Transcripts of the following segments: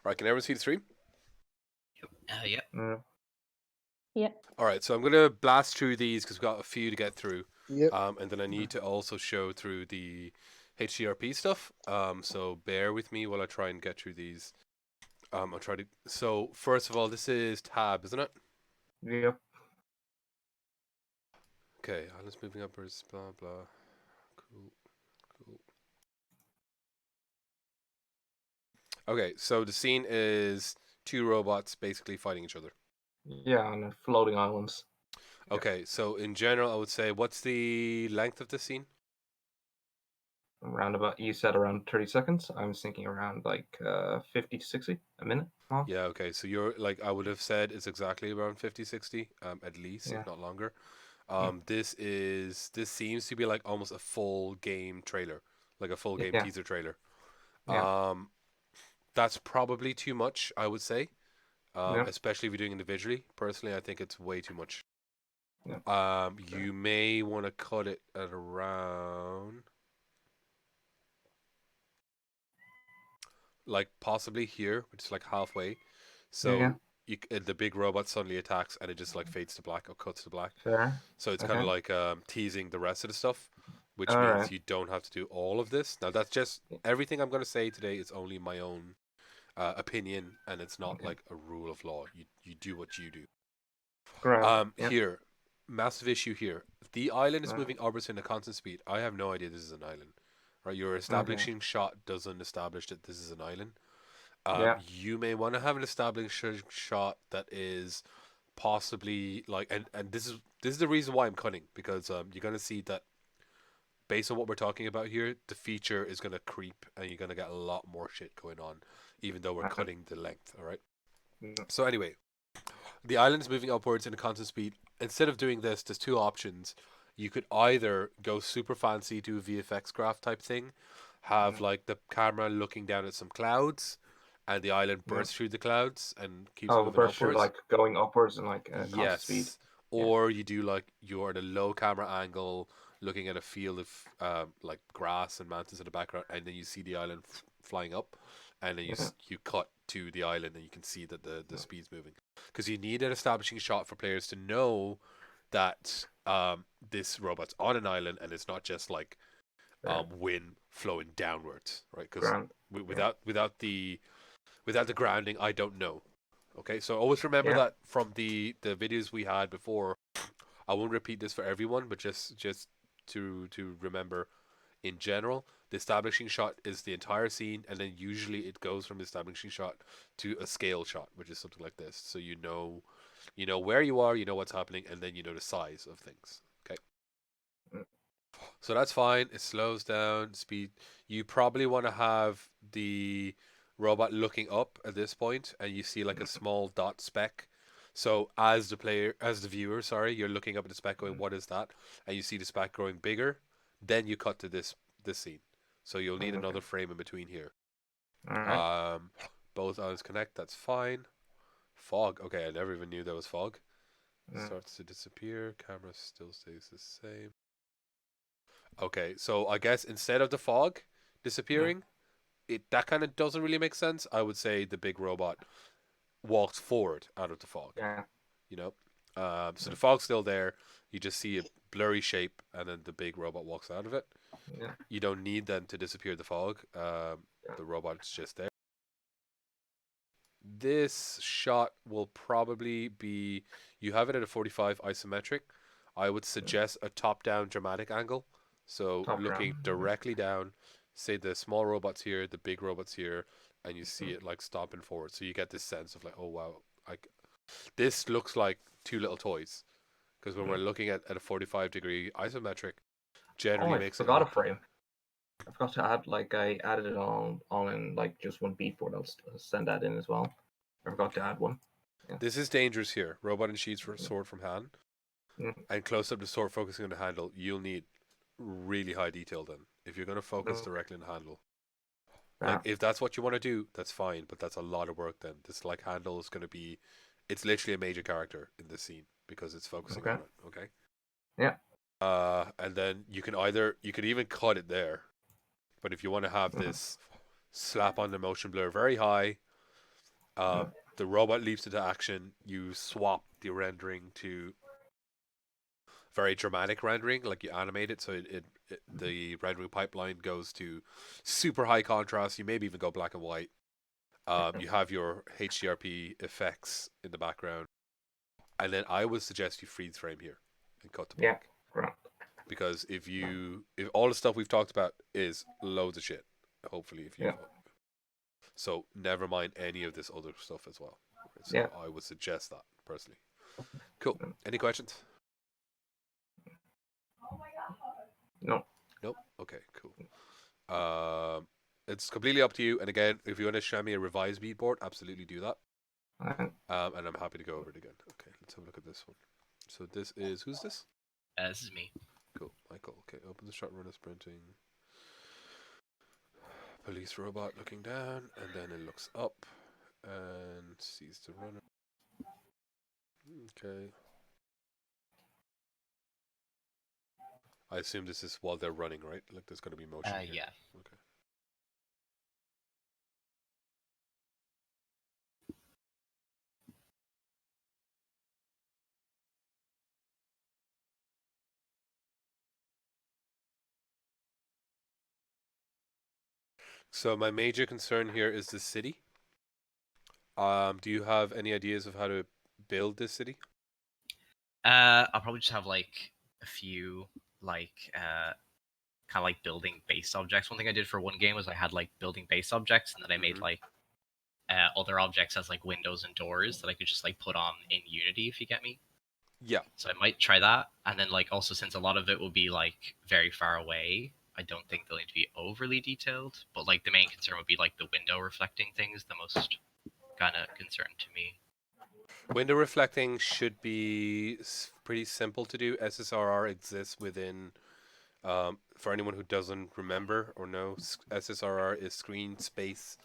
Right, can everyone see the stream? Yep. Yeah. All right, so I'm going to blast through these because we've got a few to get through. Yep. And then I need to also show through the HDRP stuff. So bear with me while I try and get through these. I'll try to. So first of all, this is tab, isn't it? Yep. Okay, islands moving upwards. Blah blah. Cool. Okay, so the scene is two robots basically fighting each other. Yeah, on the floating islands. Okay, so in general, I would say, what's the length of the scene? Around about, you said around 30 seconds. I was thinking around like 50 to 60 a minute long. Yeah, okay, so you're like, I would have said it's exactly around 50, 60, at least, Yeah. if not longer. This seems to be like almost a full game trailer, like a full game Yeah. teaser trailer. Yeah. That's probably too much, I would say. Yeah. Especially if you're doing individually. Personally, I think it's way too much. Yeah. You may want to cut it at around, like possibly here, which is like halfway. So Yeah. the big robot suddenly attacks and it just like fades to black or cuts to black. Fair. So it's kind of like teasing the rest of the stuff, which All means right. you don't have to do all of this. Now that's just everything I'm going to say today is only my own opinion, and it's not like a rule of law. You do what you do. Right. Here, massive issue here. The island is moving upwards in a constant speed. I have no idea this is an island. Right, your establishing shot doesn't establish that this is an island. You may want to have an establishing shot that is possibly like, and this is the reason why I'm cutting, because you're gonna see that based on what we're talking about here, the feature is gonna creep, and you're gonna get a lot more shit going on, even though we're cutting the length. All right. So anyway, the island is moving upwards in a constant speed. Instead of doing this, there's two options. You could either go super fancy, do a VFX graph type thing, have like the camera looking down at some clouds, and the island bursts through the clouds and keeps moving burst upwards. through, like going upwards and like constant speed. Or you do like you're at a low camera angle, looking at a field of like grass and mountains in the background, and then you see the island flying up, and then you cut to the island and you can see that the speed's moving, because you need an establishing shot for players to know that this robot's on an island and it's not just like wind flowing downwards, right? Because without the grounding, I don't know. Okay, so always remember that from the videos we had before. I won't repeat this for everyone, but just to remember, in general, the establishing shot is the entire scene, and then usually it goes from the establishing shot to a scale shot, which is something like this. So you know where you are, you know what's happening, and then you know the size of things. Okay. So that's fine. It slows down speed. You probably want to have the robot looking up at this point, and you see like a small dot speck. So as the viewer, sorry, you're looking up at the speck going, what is that? And you see the speck growing bigger. Then you cut to this scene. So you'll need another frame in between here. Both eyes connect. That's fine. Fog. Okay, I never even knew there was fog. Starts to disappear. Camera still stays the same. Okay, so I guess instead of the fog disappearing, that kind of doesn't really make sense. I would say the big robot walks forward out of the fog. You know, so the fog's still there. You just see a blurry shape, and then the big robot walks out of it. You don't need them to disappear the fog. The robot's just there. This shot will probably be, you have it at a 45 isometric. I would suggest a top-down dramatic angle. So looking directly down, say the small robot's here, the big robot's here, and you see it like stomping forward. So you get this sense of like, oh wow, like this looks like two little toys. Because when we're looking at a 45-degree isometric, generally makes it. I forgot a frame. I forgot to add, like, I added it all in like just one beatboard. I'll send that in as well. I forgot to add one. This is dangerous here. Robot and sheets for sword from hand. And close up the sword focusing on the handle, you'll need really high detail then. If you're going to focus directly on the handle. Like, if that's what you want to do, that's fine, but that's a lot of work then. This, like, handle is going to be, it's literally a major character in this scene because it's focusing on it, okay? Yeah. And then you could even cut it there. But if you want to have this slap on the motion blur very high, The robot leaps into action. You swap the rendering to very dramatic rendering, like you animate it, so the rendering pipeline goes to super high contrast. You maybe even go black and white. You have your HDRP effects in the background, and then I would suggest you freeze frame here and cut to black. Yeah, right. Because if all the stuff we've talked about is loads of shit, hopefully so never mind any of this other stuff as well. So Yeah. I would suggest that personally. Cool. Any questions? No. Nope. Okay, cool. It's completely up to you. And again, if you want to show me a revised beatboard, absolutely do that. And I'm happy to go over it again. Okay, let's have a look at this one. So this is, who's this? This is me. Cool, Michael. Okay, open the shot runner sprinting. Police robot looking down, and then it looks up and sees the runner. Okay. I assume this is while they're running, right? Like there's going to be motion here. Yeah. Okay. So my major concern here is the city. Do you have any ideas of how to build this city? I'll probably just have like a few like kind of like building base objects. One thing I did for one game was I had like building base objects, and then I made like other objects as like windows and doors that I could just like put on in Unity, if you get me. Yeah. So I might try that, and then like also since a lot of it will be like very far away, I don't think they'll need to be overly detailed. But like the main concern would be like the window reflecting thing is the most kind of concern to me. Window reflecting should be pretty simple to do. SSRR exists within, for anyone who doesn't remember or know, SSRR is screen space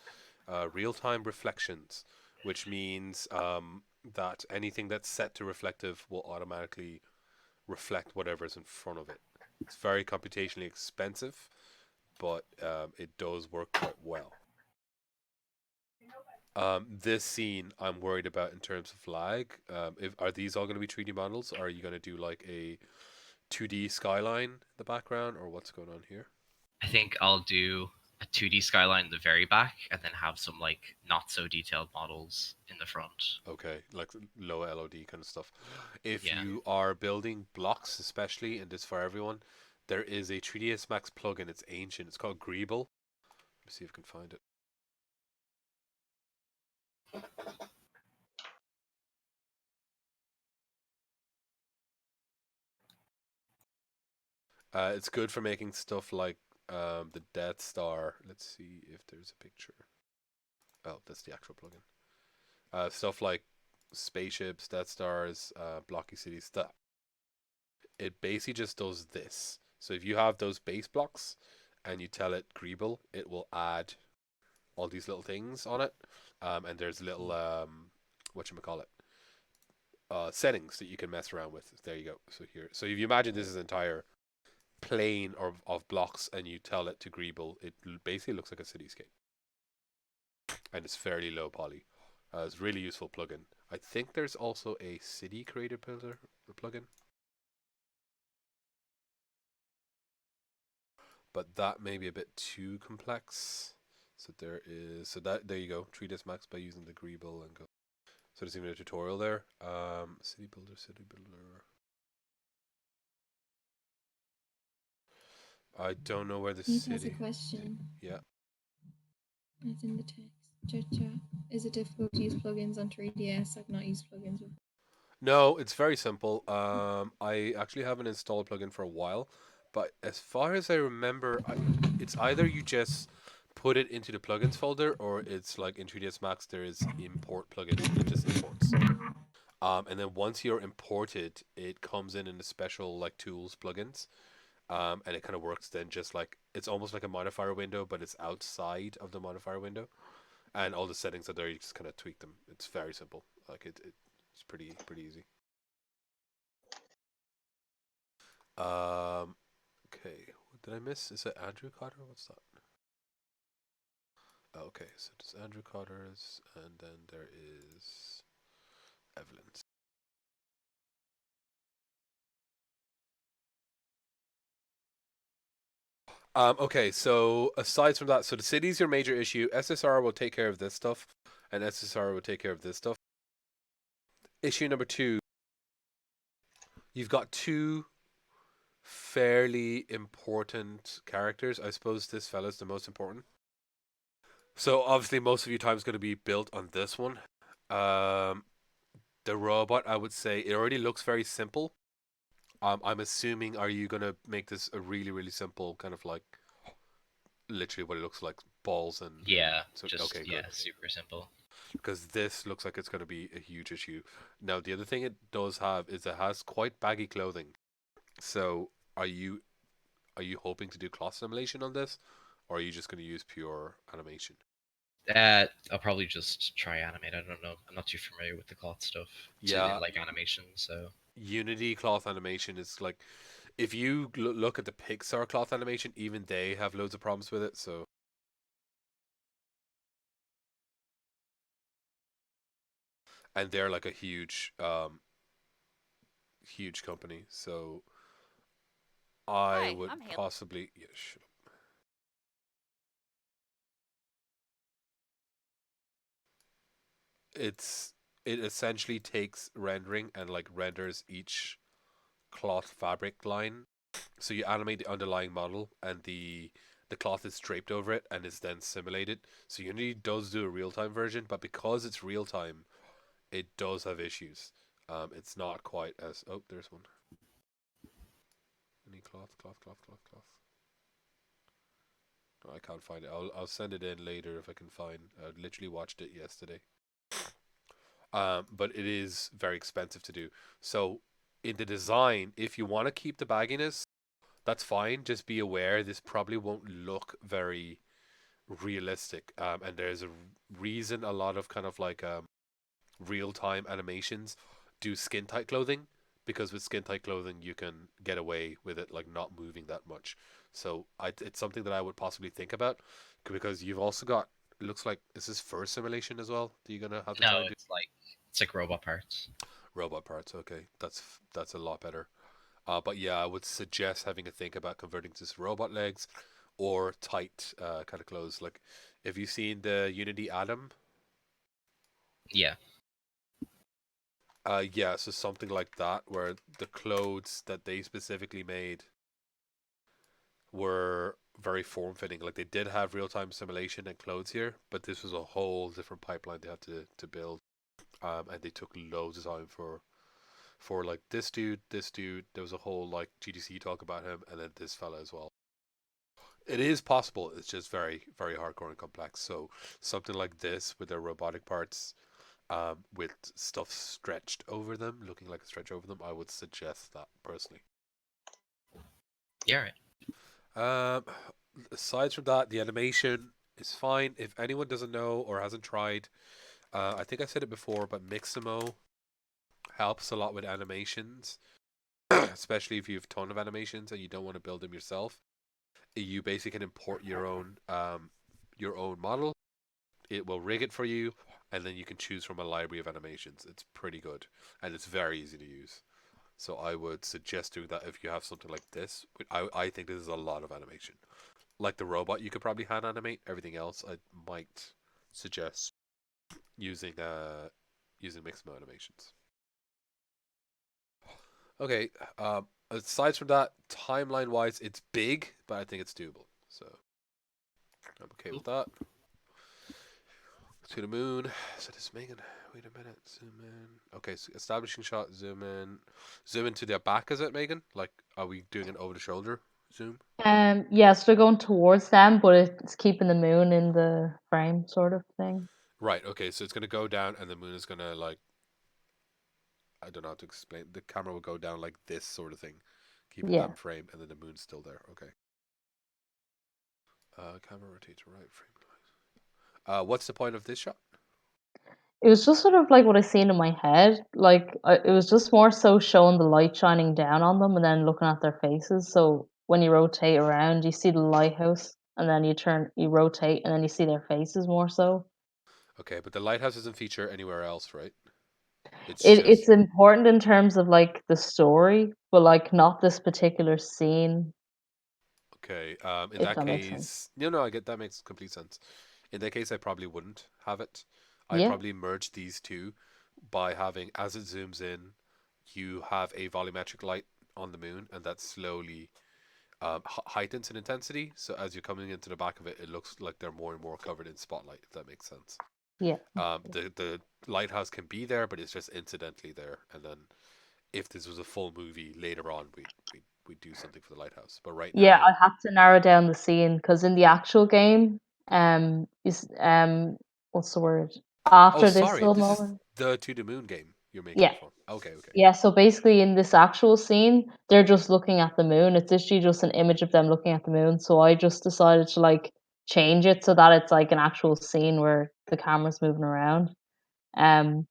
real-time reflections, which means that anything that's set to reflective will automatically reflect whatever's in front of it. It's very computationally expensive, but it does work quite well. This scene I'm worried about in terms of lag. Are these all going to be 3D models, or are you going to do like a 2D skyline in the background, or what's going on here? I think I'll do a 2D skyline in the very back, and then have some like not so detailed models in the front. Okay, like low LOD kind of stuff. If Yeah. you are building blocks, especially, and this for everyone, there is a 3ds Max plugin. It's ancient. It's called Greeble. Let me see if I can find it. It's good for making stuff like the Death Star. Let's see if there's a picture. Oh, that's the actual plugin. Stuff like spaceships, Death Stars, blocky cities, stuff. It basically just does this. So if you have those base blocks and you tell it Greeble, it will add all these little things on it. And there's little, whatchamacallit, settings that you can mess around with. There you go. So here. So if you imagine this is an entire plane of blocks and you tell it to Greeble, it basically looks like a cityscape. And it's fairly low poly. It's a really useful plugin. I think there's also a city creator builder plugin. But that may be a bit too complex. So there you go. 3ds Max by using the Greeble and go. So there's even a tutorial there. City builder. I don't know where the Steve city. has a question. Yeah. It's in the text. Chat. Is it difficult to use plugins on 3DS? I've not used plugins before. No, it's very simple. I actually haven't installed plugin for a while, but as far as I remember, it's either you just put it into the plugins folder, or it's like in 3ds Max there is import plugin. It just imports. And then once you're imported, it comes in the special like tools plugins, and it kind of works then just like it's almost like a modifier window, but it's outside of the modifier window, and all the settings are there. You just kind of tweak them. It's very simple. Like it's pretty easy. Okay, what did I miss? Is it Andrew Cotter? What's that? Okay, so there's Andrew Cotter's, and then there is Evelyn's. Okay, so aside from that, so the city's your major issue. SSR will take care of this stuff, and SSR will take care of this stuff. Issue number 2, you've got 2 fairly important characters. I suppose this fella's the most important. So obviously, most of your time is going to be built on this one. The robot, I would say, it already looks very simple. I'm assuming, are you going to make this a really, really simple kind of like literally what it looks like, balls and Yeah, so just okay, yeah, good. super simple. Because this looks like it's going to be a huge issue. Now, the other thing it does have is it has quite baggy clothing. So, are you hoping to do cloth simulation on this, or are you just going to use pure animation? I'll probably just try animate. I don't know. I'm not too familiar with the cloth stuff. Yeah, Like animation. So Unity cloth animation is like, if you look at the Pixar cloth animation, even they have loads of problems with it. So, and they're like a huge company. So, I Hi, would I'm Haley. possibly yeah, shut up. It essentially takes rendering and like renders each cloth fabric line. So you animate the underlying model, and the cloth is draped over it and is then simulated. So Unity does do a real time version, but because it's real time, it does have issues. It's not quite as there's one. Any cloth. No, I can't find it. I'll send it in later if I can find. I literally watched it yesterday. But it is very expensive to do. So in the design, if you want to keep the bagginess, that's fine. Just be aware this probably won't look very realistic. And there's a reason a lot of kind of like real time animations do skin tight clothing, because with skin tight clothing you can get away with it like not moving that much. So it's something that I would possibly think about, because you've also got, it looks like this is fur simulation as well that you're gonna have to try no, and do. it's like robot parts. Robot parts, okay, that's a lot better. But yeah, I would suggest having a think about converting to robot legs or tight kind of clothes. Like, have you seen the Unity Atom? Yeah. Yeah, so something like that, where the clothes that they specifically made were very form fitting. Like, they did have real time simulation and clothes here, but this was a whole different pipeline they had to build. And they took loads of time for like this dude. There was a whole like GDC talk about him, and then this fella as well. It is possible. It's just very, very hardcore and complex. So something like this with their robotic parts, with stuff stretched over them, looking like a stretch over them, I would suggest that personally. Yeah. Right. Um, aside from that, the animation is fine. If anyone doesn't know or hasn't tried, I think I said it before, but Mixamo helps a lot with animations, especially if you have a ton of animations and you don't want to build them yourself. You basically can import your own model. It will rig it for you, and then you can choose from a library of animations. It's pretty good, and it's very easy to use. So I would suggest doing that if you have something like this. I think this is a lot of animation. Like the robot, you could probably hand animate. Everything else, I might suggest using using Mixamo animations. Okay. Aside from that, timeline wise, it's big, but I think it's doable. So I'm okay with that. To the moon. So this Megan. Wait a minute. Zoom in. Okay, so establishing shot. Zoom in. Zoom into their back. Is it, Megan? Like, are we doing an over the shoulder zoom? Yeah, so they're going towards them, but it's keeping the moon in the frame, sort of thing. Right. Okay. So it's gonna go down, and the moon is gonna like. I don't know how to explain. The camera will go down like this sort of thing, keeping Yeah. that frame, and then the moon's still there. Okay. Camera rotate to right frame. What's the point of this shot? It was just sort of like what I seen in my head. Like it was just more so showing the light shining down on them and then looking at their faces. So when you rotate around, you see the lighthouse and then you rotate, and then you see their faces more so. Okay, but the lighthouse doesn't feature anywhere else, right? It's It's just important in terms of like the story, but like not this particular scene, okay. In if that that makes sense. case, no, I get that makes complete sense. In that case, I probably wouldn't have it. I'd Yeah, probably merge these two by having, as it zooms in, you have a volumetric light on the moon, and that slowly heightens in intensity. So as you're coming into the back of it, it looks like they're more and more covered in spotlight. If that makes sense. yeah, The lighthouse can be there, but it's just incidentally there. And then if this was a full movie later on, we do something for the lighthouse. But right yeah. I now, had to narrow down the scene because in the actual game, is what's the word? oh After this sorry, little this is moment, the To the Moon game you're making yeah, it for. Okay, okay. yeah. So basically, in this actual scene, they're just looking at the moon. It's literally just an image of them looking at the moon. So I just decided to like change it so that it's like an actual scene where the camera's moving around. Um,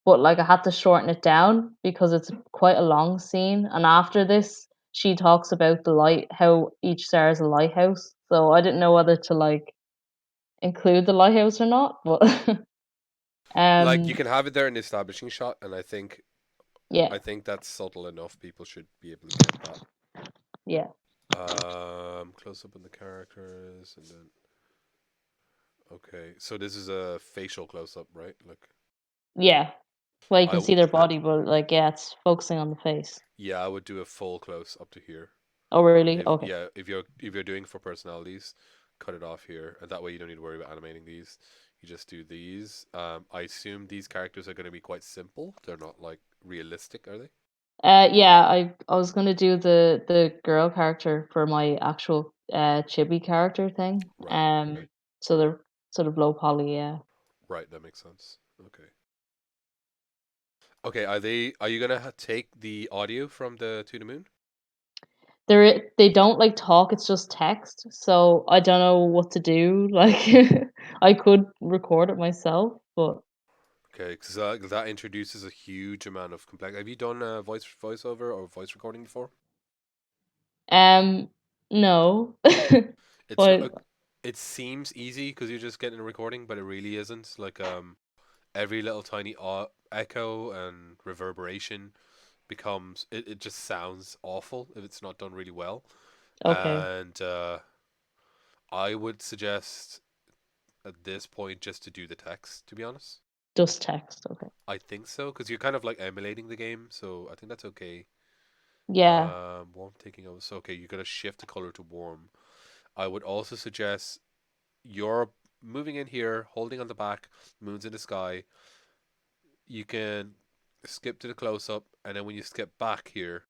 but like I had to shorten it down because it's quite a long scene. And after this, she talks about the light, how each star is a lighthouse. So I didn't know whether to like include the lighthouse or not, but Like you um, can have it there in the establishing shot, and yeah, I think that's subtle enough. People should be able to get that. yeah, Close up on the characters, and then okay. So this is a facial close up, right? Like yeah. Well, you I can see their body, but like yeah, it's focusing on the face. yeah, I would do a full close up to here. Oh, really? If Okay. yeah, if you're doing for personalities, cut it off here, and that way you don't need to worry about animating these. You just do these. I assume these characters are going to be quite simple. They're not like realistic, are they? Yeah, I was gonna do the girl character for my actual chibi character thing. Right, So they're sort of low poly, yeah. right. That makes sense. Okay. Okay. Are you gonna take the audio from the To the Moon? They don't like talk, it's just text. So I don't know what to do. Like I could record it myself, but Okay, because that introduces a huge amount of complex. Have you done voiceover or voice recording before? um no. It's not. But It seems easy because you're just getting a recording, but it really isn't. Like every little tiny echo and reverberation becomes it just sounds awful if it's not done really well. okay, And I would suggest at this point just to do the text. To be honest, just text, okay. I think so because you're kind of like emulating the game, so I think that's okay. Yeah. Warm taking over. So okay, you're gonna shift the color to warm. I would also suggest you're moving in here, holding on the back, moon's in the sky. You can skip to the close up, and then when you skip back here,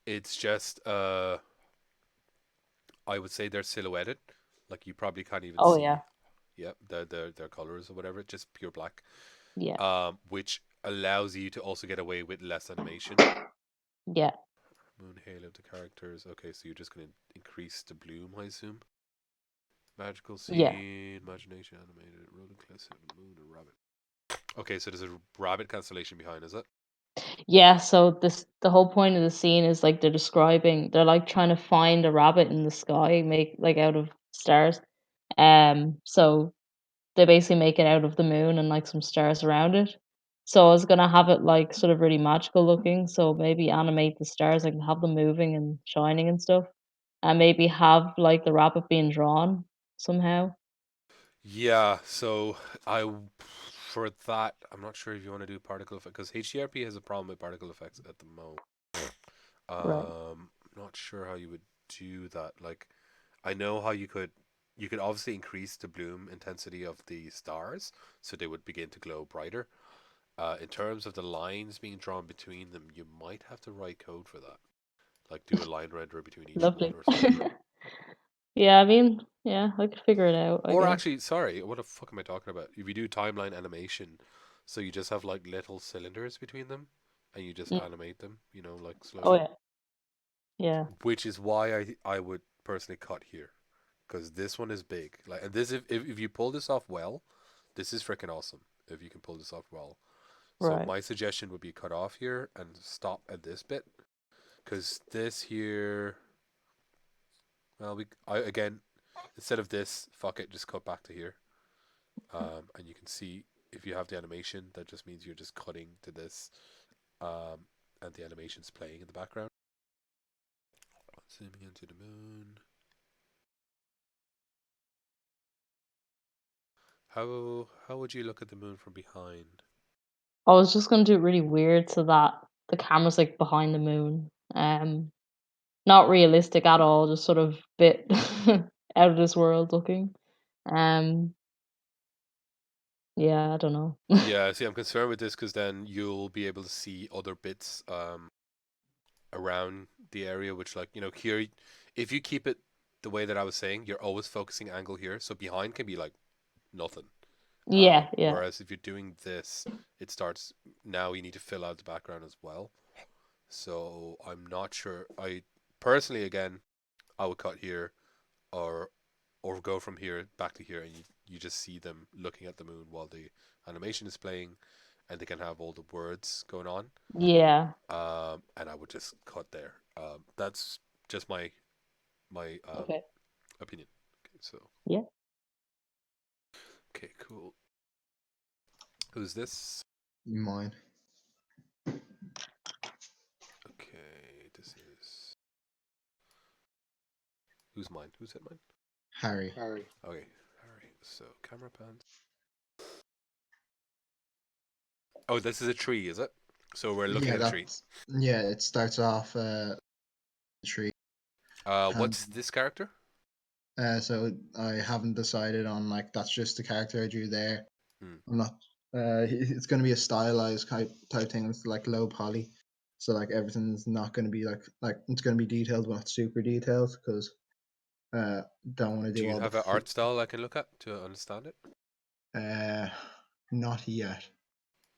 it's just I would say they're silhouetted. Like you probably can't even Oh yeah. see, yeah, their colors or whatever, just pure black. Yeah. Which allows you to also get away with less animation. Yeah. Moon halo to characters. Okay, so you're just gonna increase the bloom, I assume. Magical Yeah. scene, imagination animated, rolling cliffs, moon and rabbit. Okay, so there's a rabbit constellation behind, is it? Yeah, so the whole point of the scene is like they're like trying to find a rabbit in the sky, make like out of stars. So they basically make it out of the moon and like some stars around it. So I was gonna have it like sort of really magical looking, so maybe animate the stars, like have them moving and shining and stuff. And maybe have like the rabbit being drawn somehow. Yeah, so for that, I'm not sure if you want to do particle effect because HDRP has a problem with particle effects at the moment. Right. Not sure how you would do that. Like, I know how you could obviously increase the bloom intensity of the stars so they would begin to glow brighter. In terms of the lines being drawn between them, you might have to write code for that. Like do a line renderer between each one Lovely. or something. Yeah, I mean, yeah, I could figure it out, I Or guess. actually, sorry, what the fuck am I talking about? If you do timeline animation, so you just have like little cylinders between them, and you just Mm. animate them, like Oh slowly. yeah. Yeah. Which is why I would personally cut here, because this one is big. Like, and this if you pull this off well, this is freaking awesome. If you can pull this off well, so Right. my suggestion would be cut off here and stop at this bit, because this here. Well, again, instead of this, fuck it, just cut back to here. And you can see if you have the animation, that just means you're just cutting to this, and the animation's playing in the background. Zooming into the moon. How would you look at the moon from behind? I was just gonna do it really weird so that the camera's like behind the moon. Not realistic at all, just sort of bit out of this world looking. Um, yeah, I don't know. Yeah, see, I'm concerned with this because then you'll be able to see other bits around the area, which, like, here, if you keep it the way that I was saying, you're always focusing angle here, so behind can be like nothing. Yeah, yeah. Whereas if you're doing this, it starts, now you need to fill out the background as well. So I'm not sure. I personally, again, I would cut here, or go from here back to here, and you just see them looking at the moon while the animation is playing, and they can have all the words going on. Yeah. And I would just cut there. That's just my Okay. opinion. Okay, so Yeah. okay, cool. Who's this? Mine. Okay, this is who's mine? Who said mine? Harry. Okay, Harry. So camera pans. Oh, this is a tree, is it? So we're looking at a tree. Yeah, it starts off tree. What's this character? So I haven't decided on, like, that's just the character I drew there. I'm not. It's going to be a stylized type thing. It's like low poly, so like everything's not going to be like it's going to be detailed, but not super detailed, because don't want to do you all have an art style I can look at to understand it? Not yet.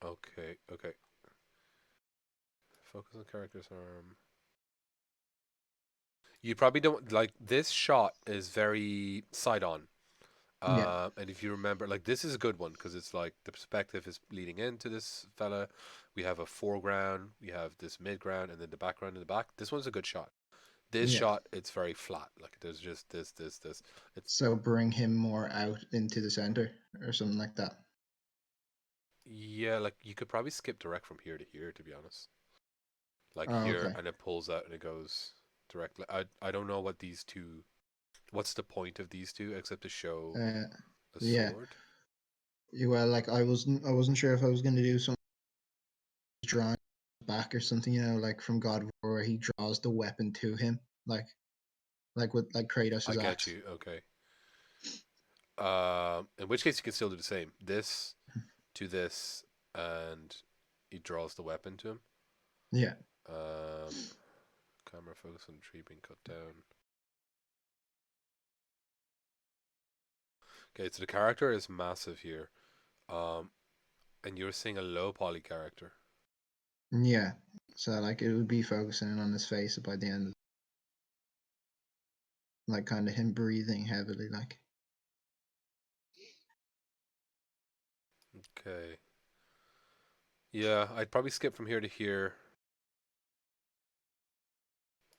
Okay. Focus on character's arm. You probably don't like this shot is very side on. Yeah. And if you remember, like, this is a good one because it's like the perspective is leading into this fella. We have a foreground, we have this midground, and then the background in the back. This one's a good shot. This Yeah. shot, it's very flat. Like, there's just this. So bring him more out into the center or something like that. Yeah, like you could probably skip direct from here to here, to be honest. Like Oh, here, okay. and it pulls out and it goes directly. I don't know what these two. What's the point of these two except to show a Yeah. sword? Well, like I wasn't sure if I was going to do some drawing back or something, like from God of War, where he draws the weapon to him, like with like Kratos' I get axe. you. Okay. In which case you can still do the same. This to this, and he draws the weapon to him. Yeah. Camera focus on the tree being cut down. Okay, so the character is massive here. And you're seeing a low poly character. Yeah. So like it would be focusing on his face by the end, like kind of him breathing heavily, like. Okay. Yeah, I'd probably skip from here to here.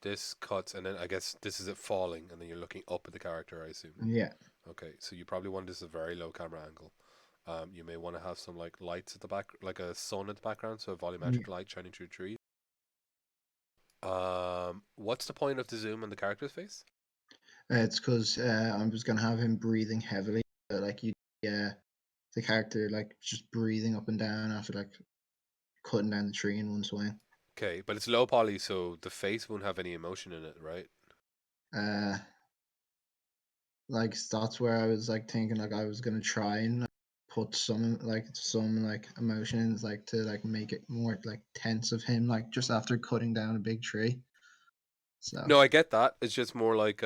This cuts, and then I guess this is it falling, and then you're looking up at the character, I assume. Yeah. Okay, so you probably want this at a very low camera angle. You may want to have some like lights at the back, like a sun at the background, so a volumetric light shining through the tree. What's the point of the zoom on the character's face? It's because I'm just gonna have him breathing heavily, like the character like just breathing up and down after like cutting down the tree in one swing. Okay, but it's low poly, so the face won't have any emotion in it, right? Like that's where I was like thinking like I was gonna try and put some like emotions like to like make it more like tense of him, like just after cutting down a big tree. So No, I get that. It's just more like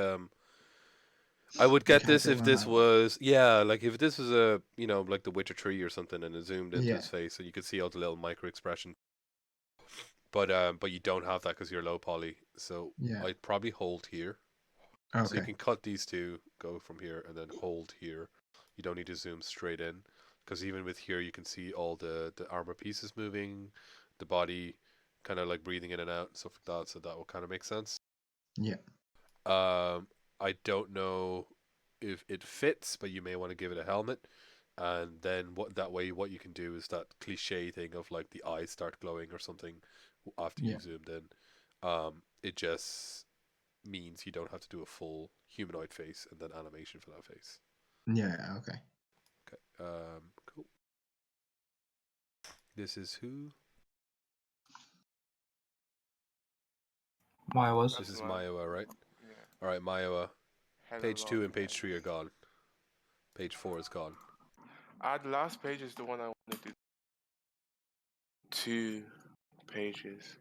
I would the get this character if won't this have. was, yeah, like if this was a, like the Witcher tree or something, and it zoomed into Yeah. his face, and you could see all the little micro expression. But you don't have that because you're low poly, so Yeah. I'd probably hold here. Okay. So you can cut these two, go from here, and then hold here. You don't need to zoom straight in, because even with here, you can see all the armor pieces moving, the body kind of like breathing in and out, and stuff like that. So that will kind of make sense. Yeah. I don't know if it fits, but you may want to give it a helmet. And then what you can do is that cliche thing of like the eyes start glowing or something after Yeah. you've zoomed in. It just means you don't have to do a full humanoid face and then animation for that face. Yeah. Okay. Okay. Cool. This is who? Maya This is mine. Mayowa, right? Yeah. All right, Mayowa. Hella Page long 2 and page names. 3 are gone. Page 4 is gone. The last page is the one I want to do. 2 pages.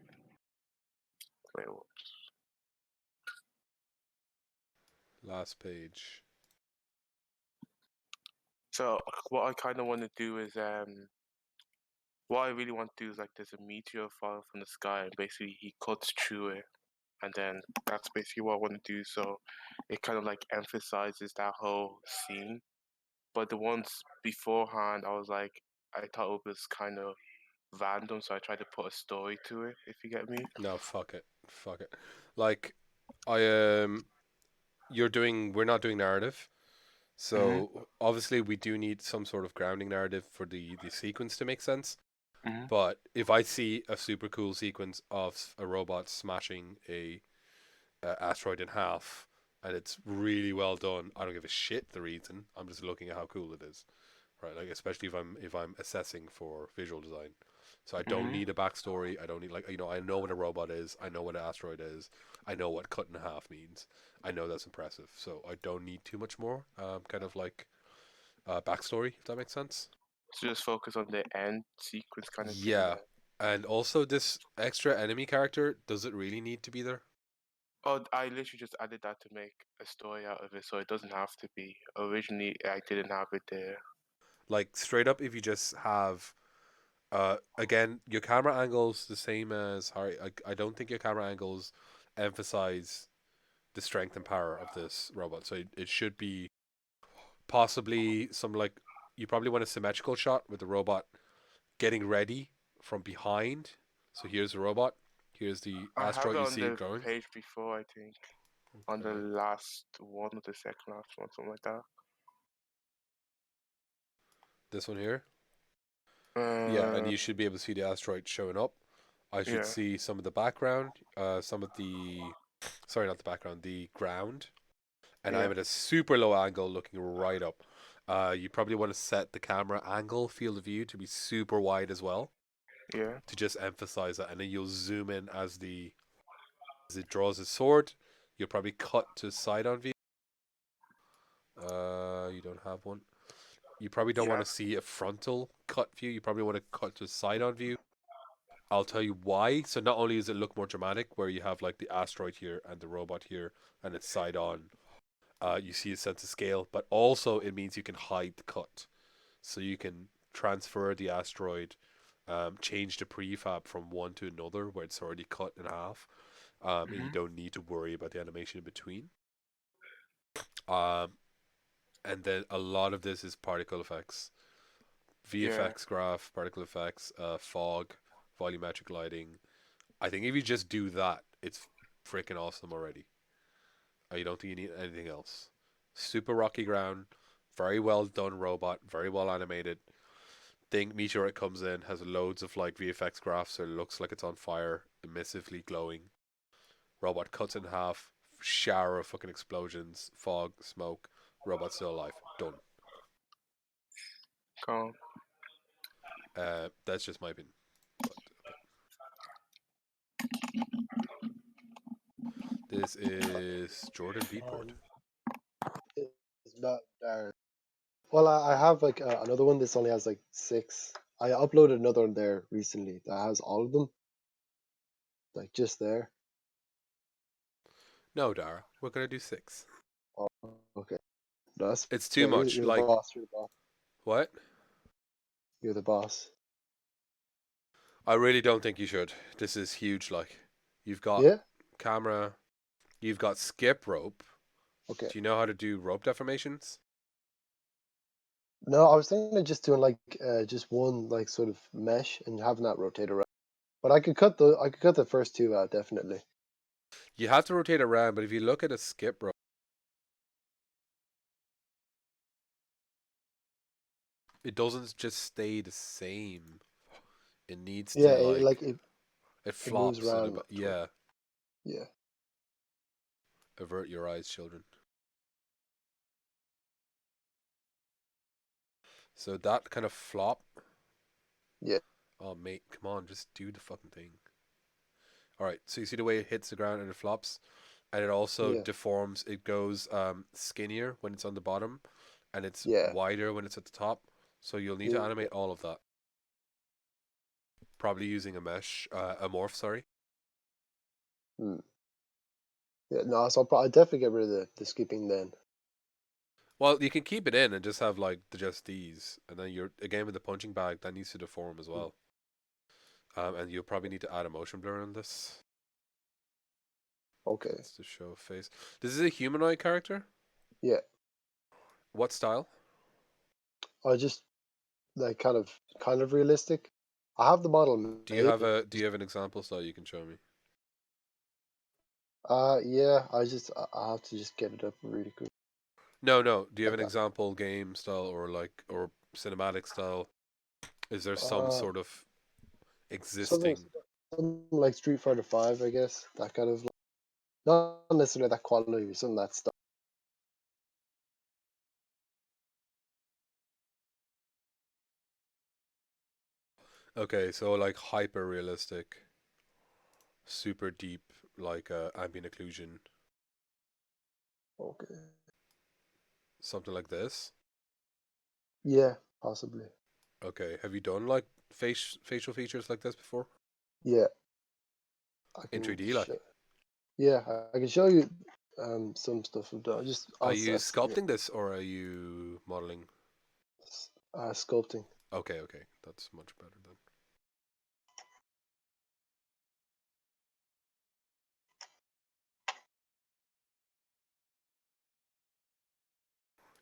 Wait, what? Last page. So what I kind of want to do is what I really want to do is like there's a meteor falling from the sky and basically he cuts through it, and then that's basically what I want to do. So it kind of like emphasizes that whole scene. But the ones beforehand, I was like, I thought it was kind of random, so I tried to put a story to it. If you get me. No, fuck it. Fuck it. Like, we're not doing narrative. So obviously we do need some sort of grounding narrative for the sequence to make sense. But if I see a super cool sequence of a robot smashing a asteroid in half and it's really well done, I don't give a shit the reason. I'm just looking at how cool it is, right? Like especially if I'm assessing for visual design. So I don't need a backstory. I don't need I know what a robot is. I know what an asteroid is. I know what cut in half means. I know that's impressive. So I don't need too much more. Kind of like backstory, if that makes sense. So just focus on the end sequence kind of thing. Yeah, and also this extra enemy character, does it really need to be there? Oh, I literally just added that to make a story out of it, so it doesn't have to be. Originally, I didn't have it there. Like straight up, if you just have, again, your camera angles the same as Harry. I don't think your camera angles emphasize the strength and power of this robot. So it should be possibly some like you probably want a symmetrical shot with the robot getting ready from behind. So here's the robot. Here's the I have asteroid. it You on see it the growing. page before, I think. On the Okay. last one or the second last one, something like that. This one here. Yeah, and you should be able to see the asteroid showing up. I should Yeah. see some of the background, some of the, sorry, not the background, the ground. And Yeah. I'm at a super low angle looking right up. You probably want to set the camera angle, field of view to be super wide as well. Yeah. To just emphasize that. And then you'll zoom in as it draws his sword. You'll probably cut to side on view. You don't have one. You probably don't want to see a frontal cut view. You probably want to cut to side on view. I'll tell you why. So not only does it look more dramatic, where you have like the asteroid here and the robot here, and it's side on, you see a sense of scale, but also it means you can hide the cut, so you can transfer the asteroid, change the prefab from one to another where it's already cut in half, and you don't need to worry about the animation in between. And then a lot of this is particle effects. VFX graph, particle effects, fog, volumetric lighting. I think if you just do that, it's freaking awesome already. You don't think you need anything else. Super rocky ground, very well done robot, very well animated. Thing meteorite comes in, has loads of like VFX graphs, so it looks like it's on fire, emissively glowing. Robot cuts in half, shower of fucking explosions, fog, smoke. Robot still alive. Done. Calm. That's just my opinion. But okay. This is Jordan Beatboard. It's not well, I have like another one. This only has like 6. I uploaded another one there recently that has all of them, like just there. No, Dara, we're gonna do 6. Oh, okay. That's It's too much. You're the Like boss. You're the boss. what? You're the boss. I really don't think you should. This is huge. Like, you've got Yeah. camera, you've got skip rope. Okay. Do you know how to do rope deformations? No, I was thinking of just doing like just one like sort of mesh and having that rotate around. But I could cut the first 2 out definitely. You have to rotate around, but if you look at a skip rope, it doesn't just stay the same. It needs Yeah, to like it it moves flops around. yeah. Yeah. Avert your eyes, children. So that kind of flop. Yeah. Oh mate, come on, just do the fucking thing. All right, so you see the way it hits the ground and it flops, and it also Yeah. deforms. It goes skinnier when it's on the bottom, and it's Yeah. wider when it's at the top. So you'll need to Yeah. animate all of that. Probably using a mesh, a morph. Sorry. Hmm. Yeah. No, so I'll definitely get rid of the skipping then. Well, you can keep it in and just have like just these, and then you're again with the punching bag that needs to deform as well. And you'll probably need to add a motion blur on this. Okay. That's to show face. This is a humanoid character. Yeah. What style? I just like kind of realistic. I have the model Do you have made. an example style you can show me? Yeah. I have to just get it up really quick. No. Do you have Like an example game style or cinematic style? Is there some sort of something existing? like Street Fighter 5, I guess. That kind of not necessarily that quality, some of that stuff. Okay, so like hyper realistic, super deep, like ambient occlusion, Okay. something like this. Yeah, possibly. Okay, have you done like facial features like this before Yeah, I in can 3D? Like, yeah, I can show you some stuff I've done. are you sculpting this or are you modeling? Sculpting. Okay, that's much better then.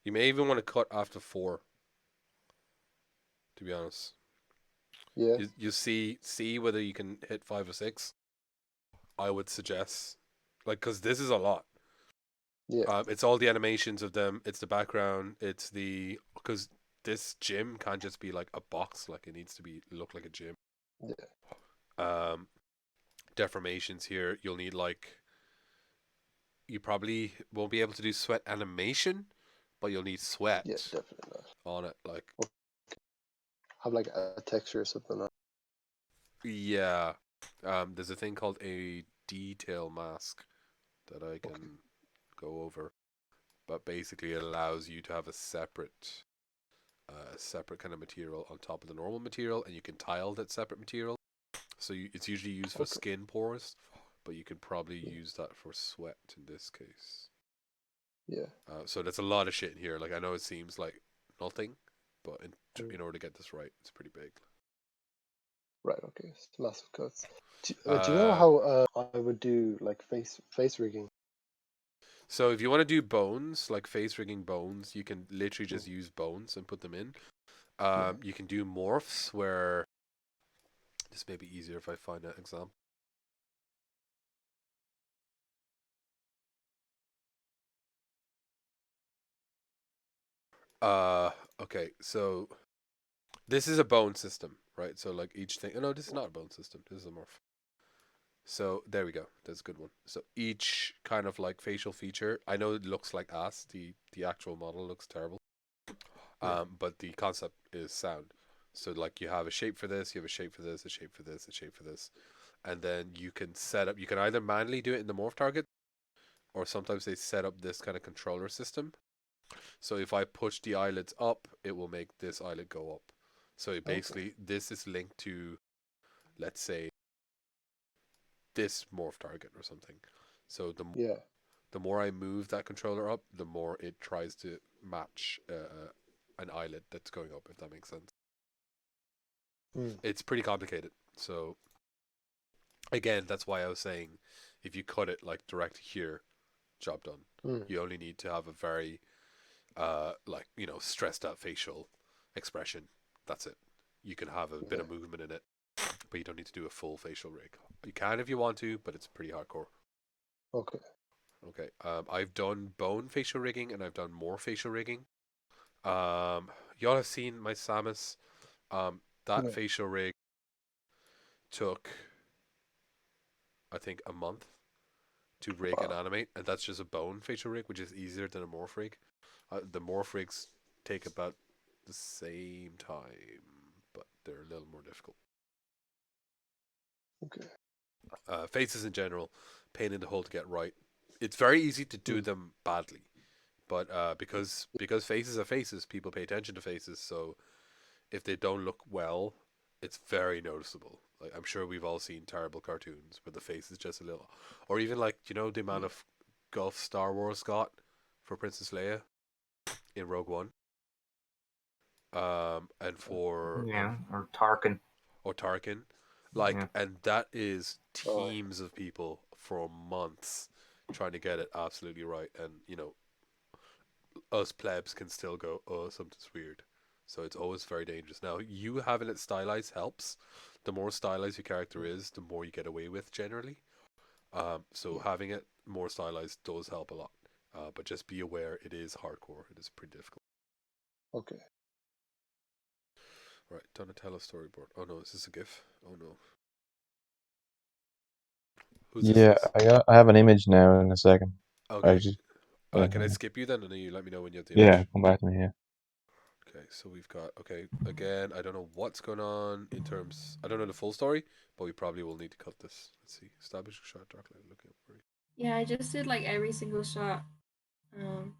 You may even want to cut after 4. To be honest, Yeah. you see whether you can hit 5 or 6. I would suggest, like, because this is a lot. Yeah. It's all the animations of them. It's the background. It's the because this gym can't just be like a box. Like it needs to be look like a gym. Yeah. Deformations here. You'll need like you probably won't be able to do sweat animation, but you'll need sweat. Yeah, definitely not. On it. Like have like a texture or something. Yeah. There's a thing called a detail mask that I can go over, but basically it allows you to have a separate kind of material on top of the normal material, and you can tile that separate material. So it's usually used for skin pores, but you could probably use that for sweat in this case. Yeah. So that's a lot of shit in here. Like I know it seems like nothing, but in order to get this right, it's pretty big. Right. Okay. It's massive cuts. Do you know how I would do like face rigging? So if you want to do bones, like face rigging bones, you can literally just use bones and put them in. You can do morphs where this may be easier if I find an example. Okay, so this is a bone system, right? So like each thing. Oh, no, this is not a bone system. This is a morph. So there we go. That's a good one. So each kind of like facial feature. I know it looks like ass. The actual model looks terrible. But the concept is sound. So like you have a shape for this, you have a shape for this, a shape for this, a shape for this, and then you can set up. You can either manually do it in the morph target, or sometimes they set up this kind of controller system. So if I push the eyelids up, it will make this eyelid go up. So it basically this is linked to, let's say, this morph target or something. So the more I move that controller up, the more it tries to match an eyelid that's going up, if that makes sense. It's pretty complicated. So again, that's why I was saying if you cut it like direct here, job done. You only need to have a very like, stressed out facial expression. That's it. You can have a bit of movement in it, but you don't need to do a full facial rig. You can if you want to, but it's pretty hardcore. Okay. Okay. I've done bone facial rigging and I've done more facial rigging. y'all have seen my Samus. That Yeah. facial rig took, I think, a month to rig and Wow. animate, and that's just a bone facial rig, which is easier than a morph rig. The morph rigs take about the same time, but they're a little more difficult. Okay. Faces in general, pain in the hole to get right. It's very easy to do them badly, but because faces are faces, people pay attention to faces. So if they don't look well, it's very noticeable. Like I'm sure we've all seen terrible cartoons where the face is just a little, or even like the amount of guff Star Wars got for Princess Leia in Rogue One, and for or Tarkin. or Tarkin, like, Yeah. and that is Oh, teams of people for months trying to get it absolutely right, and us plebs can still go, oh, something's weird. So it's always very dangerous. Now, you having it stylized helps. The more stylized your character is, the more you get away with generally. So having it more stylized does help a lot. But just be aware, it is hardcore. It is pretty difficult. okay. Right, Donatello storyboard. Oh no, is this a GIF? Oh no. Who's Yeah, this? I have an image now in a second. I Okay. just Can I skip you then, and then you let me know when you have the yeah, image? come back to me. Yeah. Okay, so we've got, again, I don't know what's going on in terms, I don't know the full story, but we probably will need to cut this. Let's see, establish a shot, dark light, looking up. Yeah, I just did like every single shot, and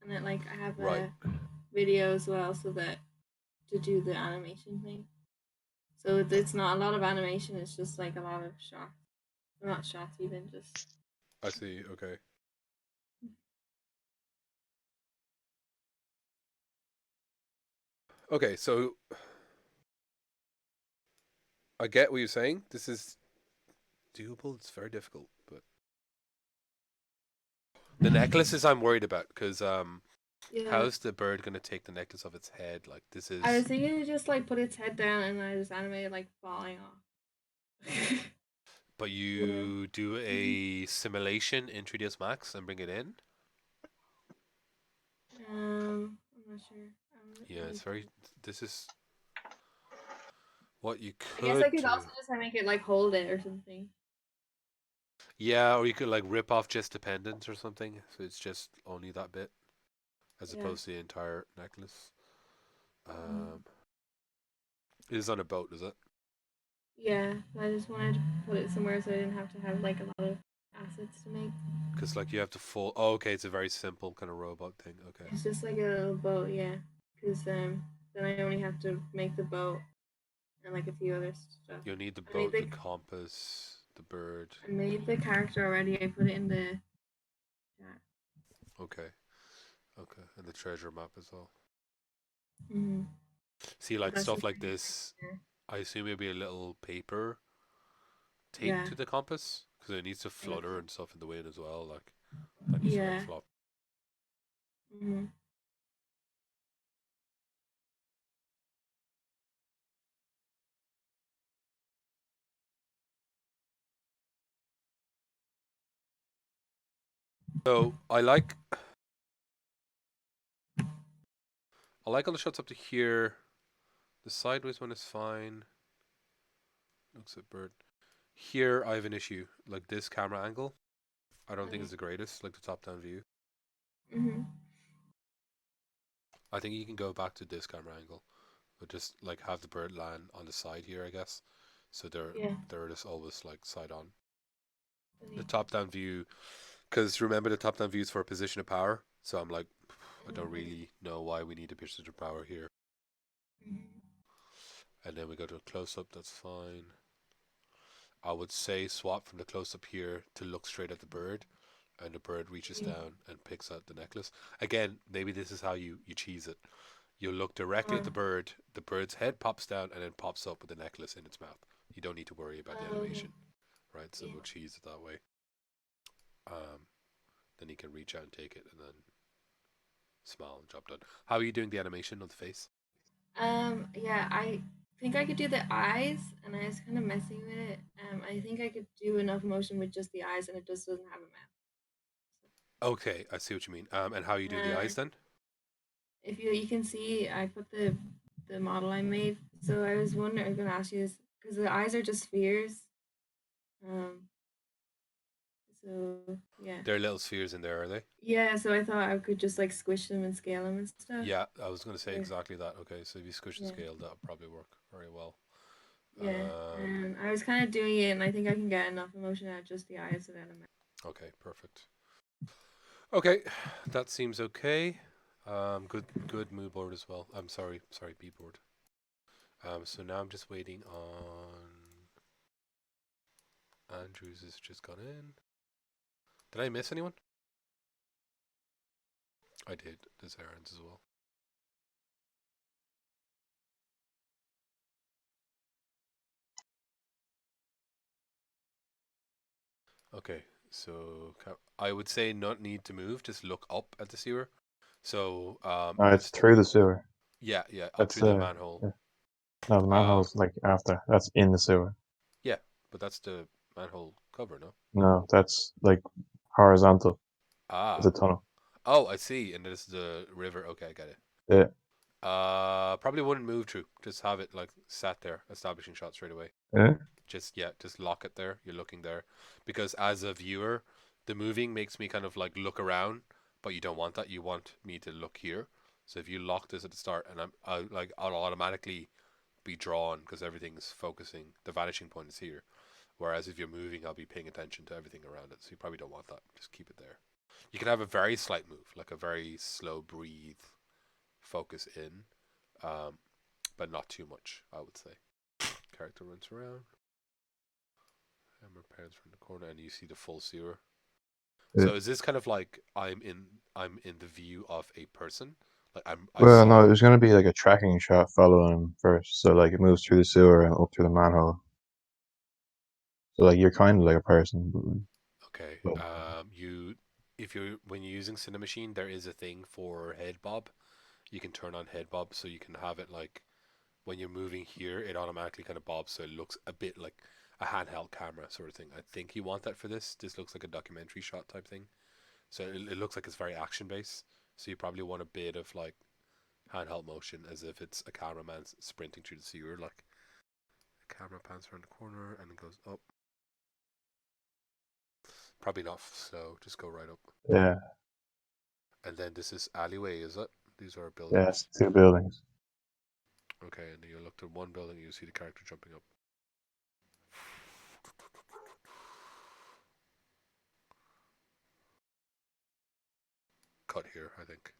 then like I have Right. a video as well, so that to do the animation thing. So it's not a lot of animation; it's just like a lot of shots. Not shots, even just. I see, okay. Okay, so I get what you're saying. This is doable, it's very difficult, but the necklaces I'm worried about, because Yeah. how's the bird going to take the necklace off its head? Like, this is... I was thinking to just like put its head down and I just animate it like falling off. But you do a simulation in 3ds Max and bring it in? I'm not sure. Yeah, it's very... This is... What you I guess I could could do... also just make it like hold it or something. Yeah, or you could like rip off just the pendant or something, so it's just only that bit, as opposed to the entire necklace. It is on a boat, is it? Yeah, I just wanted to put it somewhere so I didn't have to have like a lot of assets to make. Because like you have to fold. Oh, okay, it's a very simple kind of robot thing. Okay. It's just like a little boat, yeah. Because then I only have to make the boat and like a few other stuff. You'll need the I made boat, the compass, the bird. I made the character already. I put it in the chat. Okay. Okay, and the treasure map as well. Mm-hmm. See, like stuff like this, I assume it'll be a little paper taped to the compass because it needs to flutter and stuff in the wind as well. Like that needs to like flop. Mm-hmm. So I like all the shots up to here. The sideways one is fine. Looks at bird. Here I have an issue. Like this camera angle, I don't think it's the greatest. Like the top-down view. Mm-hmm. I think you can go back to this camera angle, but just like have the bird land on the side here, I guess. So they're just always like side on. The top-down view, because remember the top-down view is for a position of power. So I'm like, I don't really know why we need a position of power here. And then we go to a close-up. That's fine. I would say swap from the close-up here to look straight at the bird, and the bird reaches down and picks out the necklace. Again, maybe this is how you cheese it. You look directly at the bird's head pops down and then pops up with the necklace in its mouth. You don't need to worry about the animation, right? So we'll cheese it that way. Then he can reach out and take it and then smile and job done. How are you doing the animation of the face? Yeah, I think I could do the eyes, and I was kind of messing with it. I think I could do enough motion with just the eyes, and it just doesn't have a mouth. Okay, I see what you mean. And how are you doing the eyes then? if you can see, I put the model I made. So I was wondering, I'm gonna ask you this because the eyes are just spheres. So yeah. There are little spheres in there, are they? Yeah. So I thought I could just like squish them and scale them and stuff. Yeah, I was going to say Yeah. exactly that. Okay, so if you squish and Yeah. scale, that'll probably work very well. Yeah. I was kind of doing it, and I think I can get enough emotion out of just the eyes of element. Okay, perfect. Okay, that seems okay. Good mood board as well. I'm sorry, beatboard. So now I'm just waiting on Andrews has just gone in. Did I miss anyone? I did. There's Aaron's as well. Okay, so I would say not need to move. Just look up at the sewer. So it's through the sewer. Yeah, up That's through the manhole. Yeah. No, the manhole's like after. That's in the sewer. Yeah, but that's the manhole cover, no? No, that's like horizontal. It's a tunnel. Oh, I see. And this is the river. Okay, I get it. Yeah. Probably wouldn't move through. Just have it like sat there, establishing shot straight away. Yeah. Just lock it there. You're looking there, because as a viewer, the moving makes me kind of like look around, but you don't want that. You want me to look here. So if you lock this at the start, and I'll automatically be drawn because everything's focusing. The vanishing point is here. Whereas if you're moving, I'll be paying attention to everything around it. So you probably don't want that. Just keep it there. You can have a very slight move, like a very slow breathe, focus in, but not too much, I would say. Character runs around. And my parents from the corner, and you see the full sewer. Yeah. So is this kind of like I'm in the view of a person? Like no, there's gonna be like a tracking shot following him first. So like it moves through the sewer and up through the manhole. So like you're kind of like a person. Okay. When you're using Cinemachine, there is a thing for head bob. You can turn on head bob, so you can have it like when you're moving here, it automatically kind of bobs, so it looks a bit like a handheld camera sort of thing. I think you want that for this. This looks like a documentary shot type thing, so it looks like it's very action based. So you probably want a bit of like handheld motion, as if it's a cameraman sprinting through the sewer. Like the camera pans around the corner and it goes up. Probably not slow. Just go right up. Yeah. And then this is alleyway, is it? These are buildings. Yeah, it's 2 buildings. Okay, and then you look at one building, you see the character jumping up. Cut here, I think.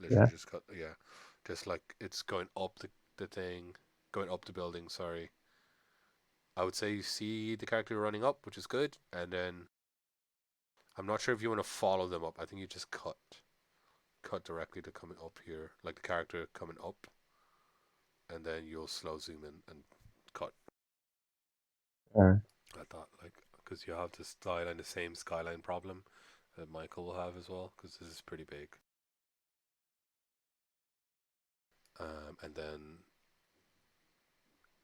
Literally just cut. Yeah, just like it's going up the thing, going up the building. Sorry. I would say you see the character running up, which is good, and then I'm not sure if you want to follow them up. I think you just cut directly to coming up here, like the character coming up, and then you'll slow zoom in and cut. Like that, like, because you have the skyline, the same skyline problem that Michael will have as well, because this is pretty big. And then,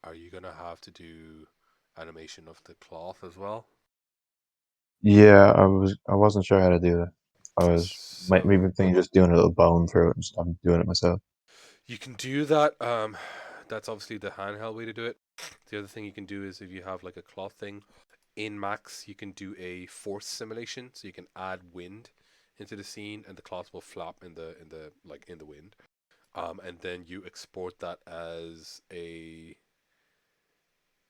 are you gonna have to do animation of the cloth as well? Yeah, I wasn't sure how to do that. I was maybe thinking just doing a little bone through it and I'm doing it myself. You can do that. That's obviously the handheld way to do it. The other thing you can do is if you have like a cloth thing in Max, you can do a force simulation, so you can add wind into the scene, and the cloth will flap in the wind. And then you export that as a.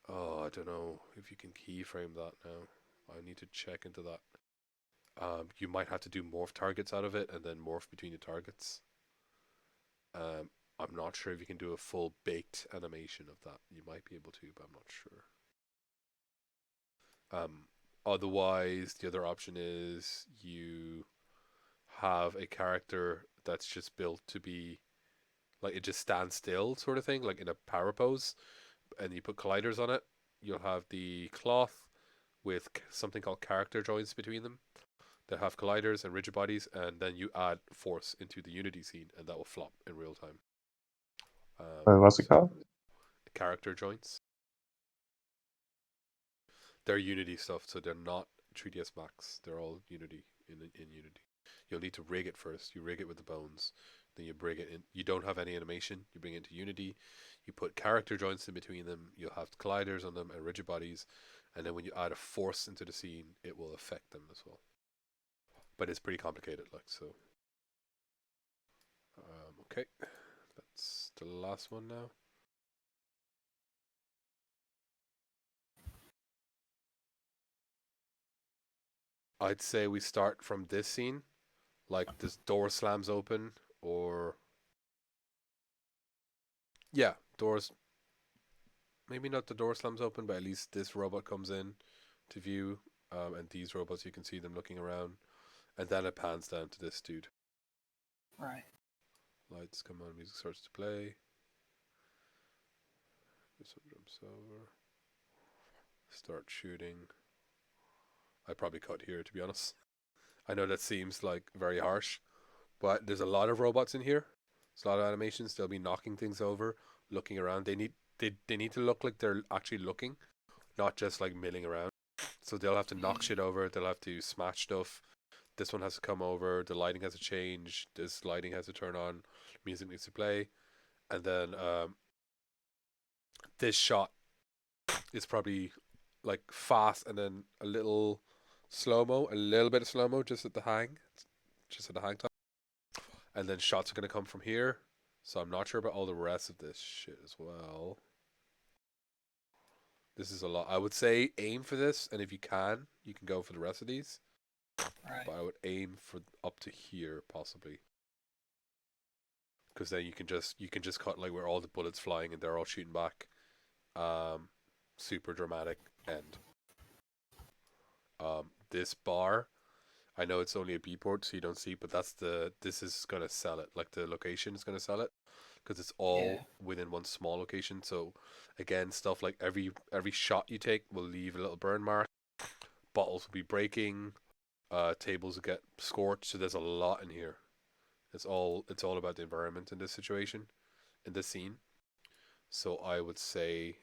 Oh, I don't know if you can keyframe that now. I need to check into that. You might have to do morph targets out of it, and then morph between the targets. I'm not sure if you can do a full baked animation of that. You might be able to, but I'm not sure. Otherwise, the other option is you have a character that's just built to be like it just stands still, sort of thing, like in a power pose, and you put colliders on it. You'll have the cloth with something called character joints between them. They have colliders and rigid bodies, and then you add force into the Unity scene, and that will flop in real time. What's it called? Character joints. They're Unity stuff, so they're not 3ds Max. They're all Unity in Unity. You'll need to rig it first. You rig it with the bones. Then you bring it in. You don't have any animation. You bring it into Unity. You put character joints in between them. You'll have colliders on them and rigid bodies. And then when you add a force into the scene, it will affect them as well. But it's pretty complicated, like so. Okay, that's the last one now. I'd say we start from this scene, like this door slams open, or yeah, doors. Maybe not the door slams open, but at least this robot comes in to view, and these robots you can see them looking around, and then it pans down to this dude. Right. Lights come on, music starts to play. This one jumps over. Start shooting. I probably cut here, to be honest. I know that seems like very harsh, but there's a lot of robots in here. There's a lot of animations. They'll be knocking things over, looking around. They need to look like they're actually looking, not just like milling around. So they'll have to knock shit over. They'll have to smash stuff. This one has to come over. The lighting has to change. This lighting has to turn on. Music needs to play, and then this shot is probably like fast, and then a little slow mo, a little bit of slow mo, just at the hang time, and then shots are gonna come from here. So I'm not sure about all the rest of this shit as well. This is a lot. I would say aim for this, and if you can go for the rest of these. Right. But I would aim for up to here possibly, because then you can just cut like where all the bullets flying and they're all shooting back. Super dramatic end. This bar, I know it's only a beatboard, so you don't see, but this is gonna sell it. Like the location is gonna sell it, because it's all within one small location. So again, stuff like every shot you take will leave a little burn mark. Bottles will be breaking. Tables will get scorched. So there's a lot in here. It's all about the environment in this situation, in this scene. So I would say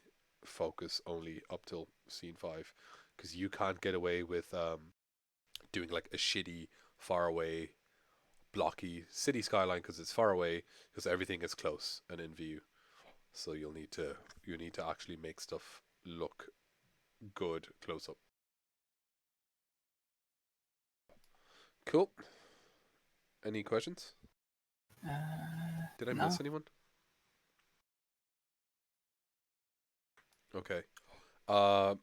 focus only up till scene 5, because you can't get away with doing like a shitty, far away, blocky city skyline, because it's far away, because everything is close and in view. So you need to actually make stuff look good close up. Cool. Any questions? Did I miss anyone? Okay.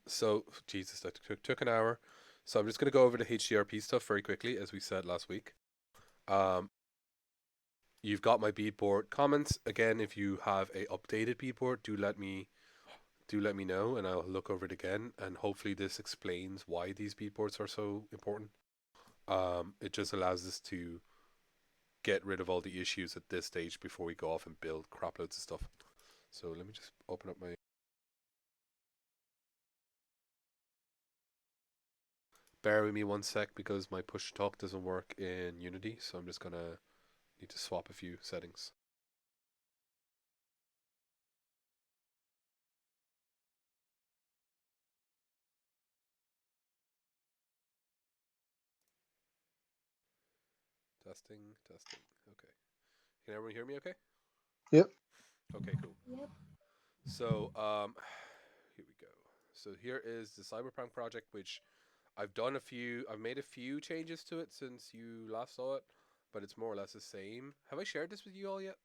So Jesus, that took an hour. So I'm just gonna go over the HDRP stuff very quickly, as we said last week. You've got my beatboard comments. Again, if you have a updated beatboard, do let me know, and I'll look over it again. And hopefully this explains why these beatboards are so important. It just allows us to get rid of all the issues at this stage before we go off and build crap loads of stuff. So let me just open up my... Bear with me one sec, because my push to talk doesn't work in Unity, so I'm just gonna need to swap a few settings. Testing. Okay. Can everyone hear me okay? Yep. Okay, cool. Yep. So, here we go. So here is the Cyberpunk project, which I've made a few changes to it since you last saw it, but it's more or less the same. Have I shared this with you all yet?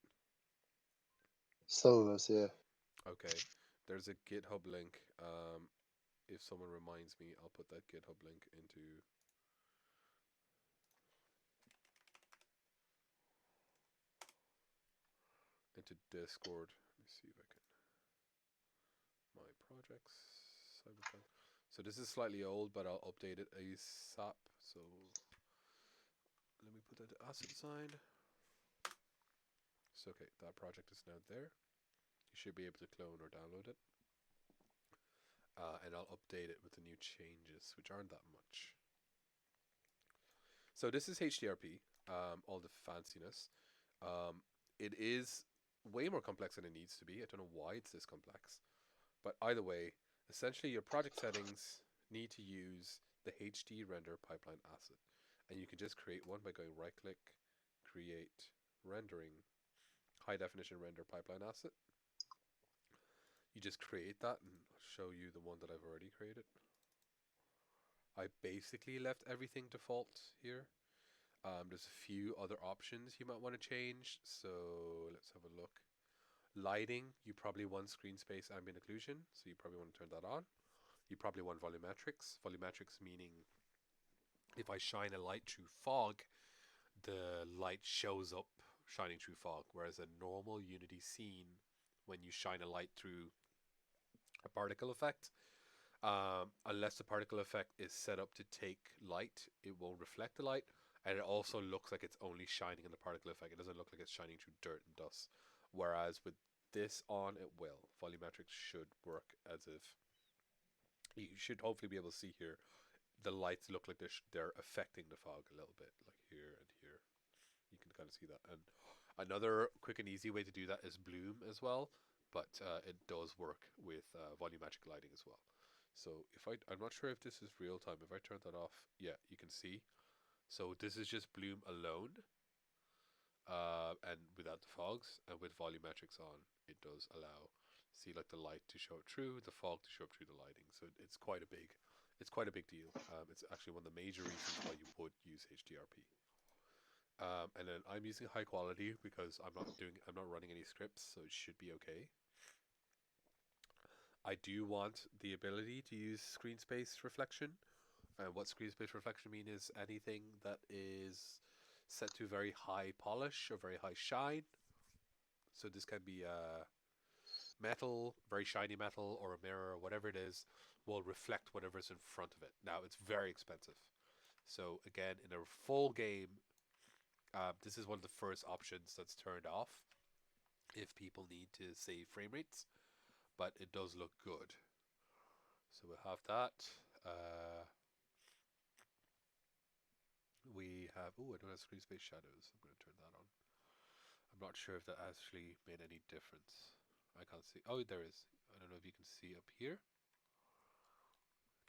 Some of us, yeah. Okay. There's a GitHub link. If someone reminds me, I'll put that GitHub link into Discord. Let me see if I can... My projects, Cyberpunk. So this is slightly old, but I'll update it ASAP. So let me put that to asset design. So okay, that project is now there. You should be able to clone or download it. And I'll update it with the new changes, which aren't that much. So this is HDRP, all the fanciness. It is way more complex than it needs to be. I don't know why it's this complex. But either way, essentially your project settings need to use the HD render pipeline asset. And you can just create one by going right click, create rendering, high definition render pipeline asset. You just create that and I'll show you the one that I've already created. I basically left everything default here. There's a few other options you might want to change. So let's have a look. Lighting, you probably want screen space ambient occlusion, so you probably want to turn that on. You probably want volumetrics. Volumetrics meaning if I shine a light through fog, the light shows up shining through fog, whereas a normal Unity scene, when you shine a light through a particle effect, unless the particle effect is set up to take light, it won't reflect the light, and it also looks like it's only shining in the particle effect. It doesn't look like it's shining through dirt and dust. Whereas with this on, it will. Volumetrics should work as if you should hopefully be able to see here. The lights look like they're affecting the fog a little bit, like here and here. You can kind of see that. And another quick and easy way to do that is bloom as well, but it does work with volumetric lighting as well. So if I'm not sure if this is real time. If I turn that off, yeah, you can see. So this is just bloom alone, and without the fogs, and with volumetrics on, it does allow see like the light to show up through, the fog to show up through the lighting. So it's quite a big deal. It's actually one of the major reasons why you would use HDRP. And then I'm using high quality because I'm not running any scripts, so it should be okay. I do want the ability to use screen space reflection. And what screen space reflection mean is anything that is set to very high polish or very high shine. So this can be metal, very shiny metal, or a mirror, or whatever it is, will reflect whatever's in front of it. Now it's very expensive. So again, in a full game, this is one of the first options that's turned off if people need to save frame rates, but it does look good. So we'll have that. We have, I don't have screen space shadows. I'm going to turn that on. I'm not sure if that actually made any difference. I can't see. Oh, there is. I don't know if you can see up here.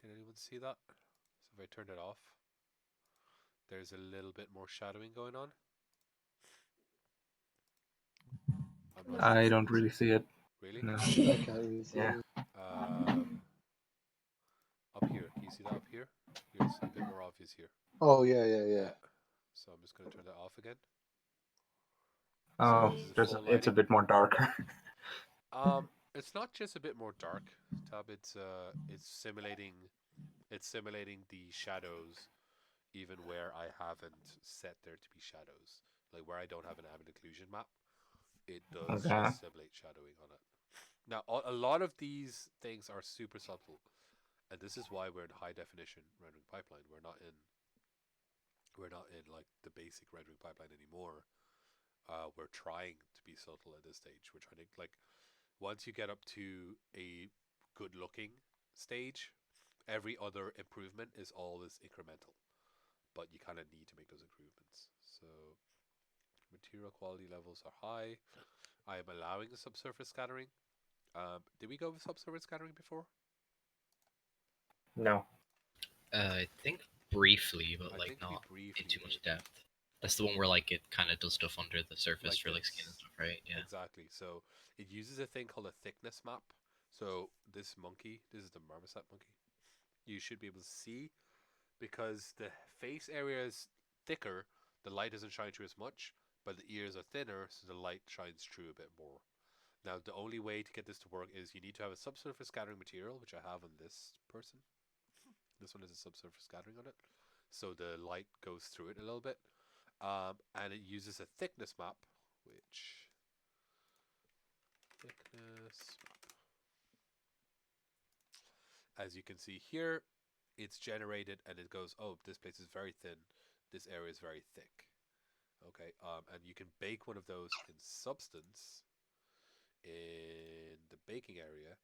Can anyone see that? So if I turn it off, there's a little bit more shadowing going on. I don't really see it. Really? No. I can't really see Yeah. it. Up here. Can you see that up here? Here, it's a bit more obvious here. Oh yeah. So I'm just going to turn that off again. Oh, So it's a bit more darker. It's not just a bit more dark, Tab. It's simulating the shadows, even where I haven't set there to be shadows. Like where I don't have an ambient occlusion map, it does just simulate shadowing on it. Now, a lot of these things are super subtle, and this is why we're in high definition rendering pipeline. We're not in like the basic rendering pipeline anymore. We're trying to be subtle at this stage. We're trying to like once you get up to a good looking stage, every other improvement is always incremental, but you kind of need to make those improvements. So material quality levels are high. I am allowing the subsurface scattering. Did we go with subsurface scattering before? No. I think briefly, but I think not briefly in too much did. depth. That's the one where like it kind of does stuff under the surface Like for like this. skin and stuff, right? Yeah. Exactly. So it uses a thing called a thickness map. So this monkey, this is the marmoset monkey. You should be able to see because the face area is thicker, the light doesn't shine through as much, but the ears are thinner, so the light shines through a bit more. Now, the only way to get this to work is you need to have a subsurface scattering material, which I have on this person. This one is a subsurface scattering on it, so the light goes through it a little bit. And it uses a thickness map, which thickness map. As you can see here, it's generated and it goes, oh, this place is very thin, this area is very thick. Okay, and you can bake one of those in Substance. In the baking area,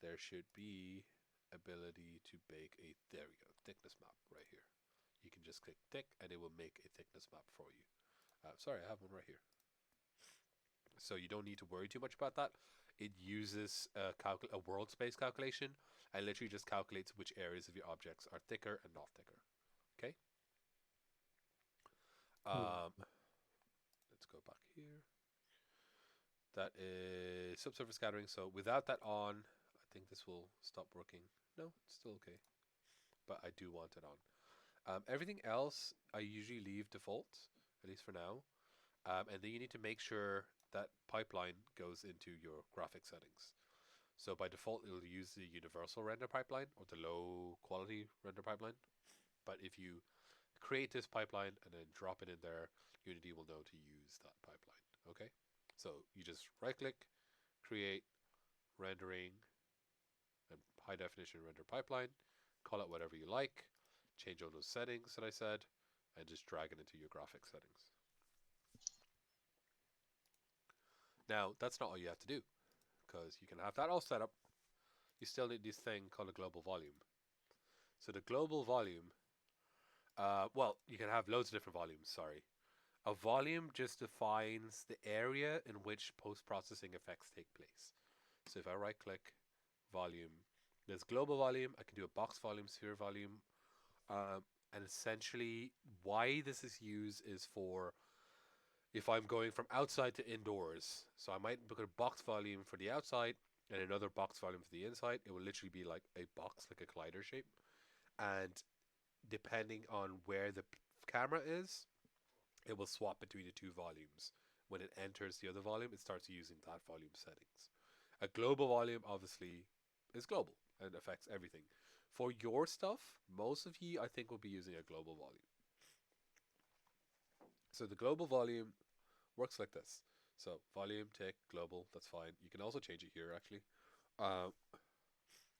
there should be ability to bake a, there we go, thickness map right here. You can just click thick and it will make a thickness map for you. Sorry, I have one right here. So you don't need to worry too much about that. It uses a world space calculation and literally just calculates which areas of your objects are thicker and not thicker. Okay. Let's go back here. That is subsurface scattering. So without that on, I think this will stop working. No, it's still okay. But I do want it on. Everything else I usually leave default, at least for now. And then you need to make sure that pipeline goes into your graphic settings. So by default, it'll use the universal render pipeline or the low quality render pipeline. But if you create this pipeline and then drop it in there, Unity will know to use that pipeline. Okay? So you just right click, create, rendering, and high definition render pipeline, call it whatever you like, change all those settings that I said, and just drag it into your graphics settings. Now, that's not all you have to do, because you can have that all set up. You still need this thing called a global volume. So the global volume, well, you can have loads of different volumes, sorry. A volume just defines the area in which post-processing effects take place. So if I right-click volume, there's global volume, I can do a box volume, sphere volume, and essentially why this is used is for if I'm going from outside to indoors. So I might book a box volume for the outside and another box volume for the inside. It will literally be like a box, like a collider shape. And depending on where the camera is, it will swap between the two volumes. When it enters the other volume, it starts using that volume settings. A global volume obviously is global and affects everything. For your stuff, most of you I think will be using a global volume. So the global volume works like this. So volume, tick, global, that's fine. You can also change it here actually.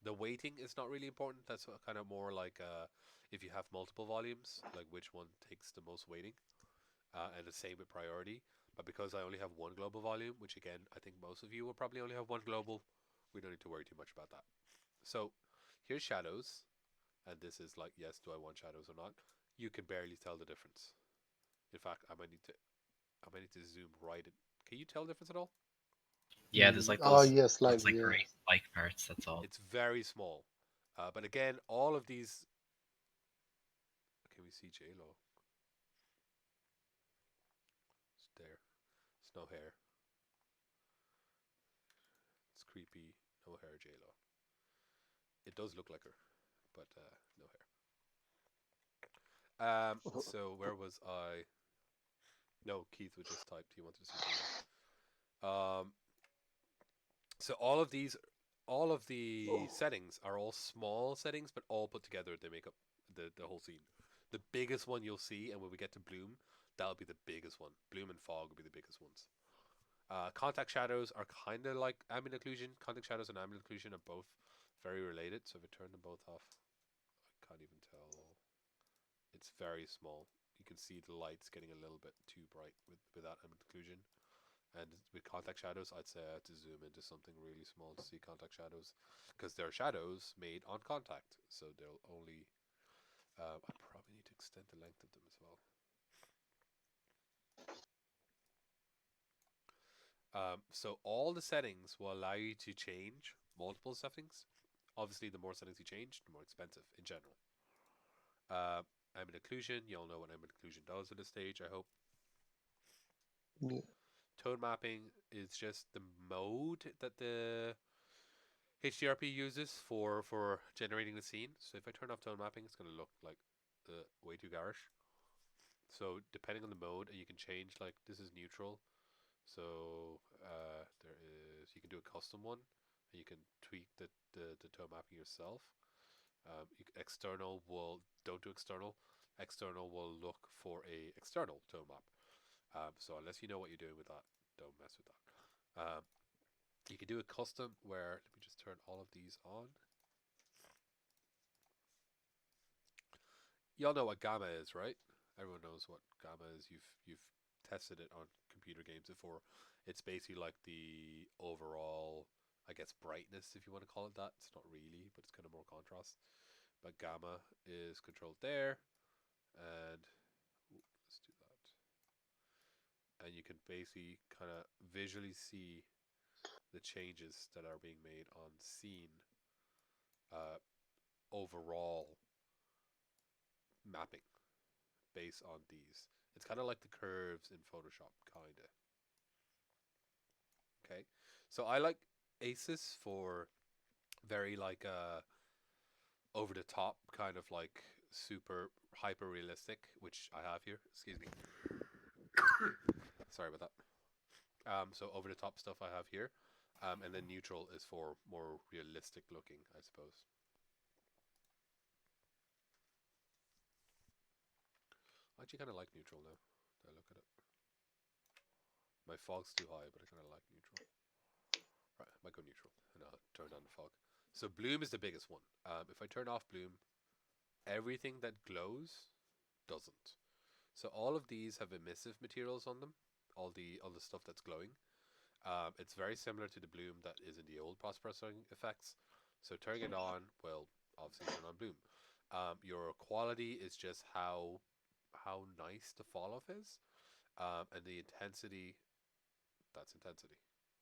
The weighting is not really important. That's kind of more like if you have multiple volumes, like which one takes the most weighting. And the same with priority. But because I only have one global volume, which again, I think most of you will probably only have one global, we don't need to worry too much about that. So here's shadows. And this is like, yes, do I want shadows or not? You can barely tell the difference. In fact, I might need to zoom right in. Can you tell the difference at all? Yeah, there's like Oh those, yeah, those slightly. like Yeah. gray spike parts. That's all. It's very small. But again, all of these. Can we see J-Lo? It's there. It's no hair. It's creepy. No hair, J-Lo. It does look like her, but no hair. So where was I? No, Keith was just typed. He wanted to see J-Lo. So all of the settings are all small settings, but all put together they make up the whole scene. The biggest one you'll see, and when we get to bloom, that'll be the biggest one. Bloom and fog will be the biggest ones. Contact shadows are kind of like ambient occlusion. Contact shadows and ambient occlusion are both very related. So if I turn them both off, I can't even tell. It's very small. You can see the lights getting a little bit too bright without ambient occlusion. And with contact shadows, I'd say I had to zoom into something really small to see contact shadows, because they're shadows made on contact. So they'll only. I probably need to extend the length of them as well. So all the settings will allow you to change multiple settings. Obviously, the more settings you change, the more expensive in general. Ambient occlusion, you all know what ambient occlusion does at this stage, I hope. Yeah. Tone mapping is just the mode that the HDRP uses for generating the scene. So if I turn off tone mapping, it's going to look like way too garish. So depending on the mode, you can change, like this is neutral. So there is, you can do a custom one, and you can tweak the tone mapping yourself. External will, don't do external. External will look for a external tone map. So unless you know what you're doing with that, don't mess with that. You can do a custom where, let me just turn all of these on. Y'all know what gamma is, right? Everyone knows what gamma is. You've tested it on computer games before. It's basically like the overall, I guess, brightness, if you want to call it that. It's not really, but it's kind of more contrast. But gamma is controlled there, and let's do that. And you can basically kind of visually see the changes that are being made on scene overall mapping based on these. It's kind of like the curves in Photoshop, kind of. Okay, so I like Asus for very like over the top kind of like super hyper realistic, which I have here. Excuse me. Sorry about that. So over the top stuff I have here, and then neutral is for more realistic looking, I suppose. I actually kind of like neutral now. I look at it. My fog's too high, but I kind of like neutral. Right, I might go neutral, and I'll turn down the fog. So bloom is the biggest one. If I turn off bloom, everything that glows doesn't. So all of these have emissive materials on them. All the stuff that's glowing. It's very similar to the bloom that is in the old post-processing effects. So turning it on will obviously turn on bloom. Your quality is just how nice the fall off is, and the intensity. That's intensity.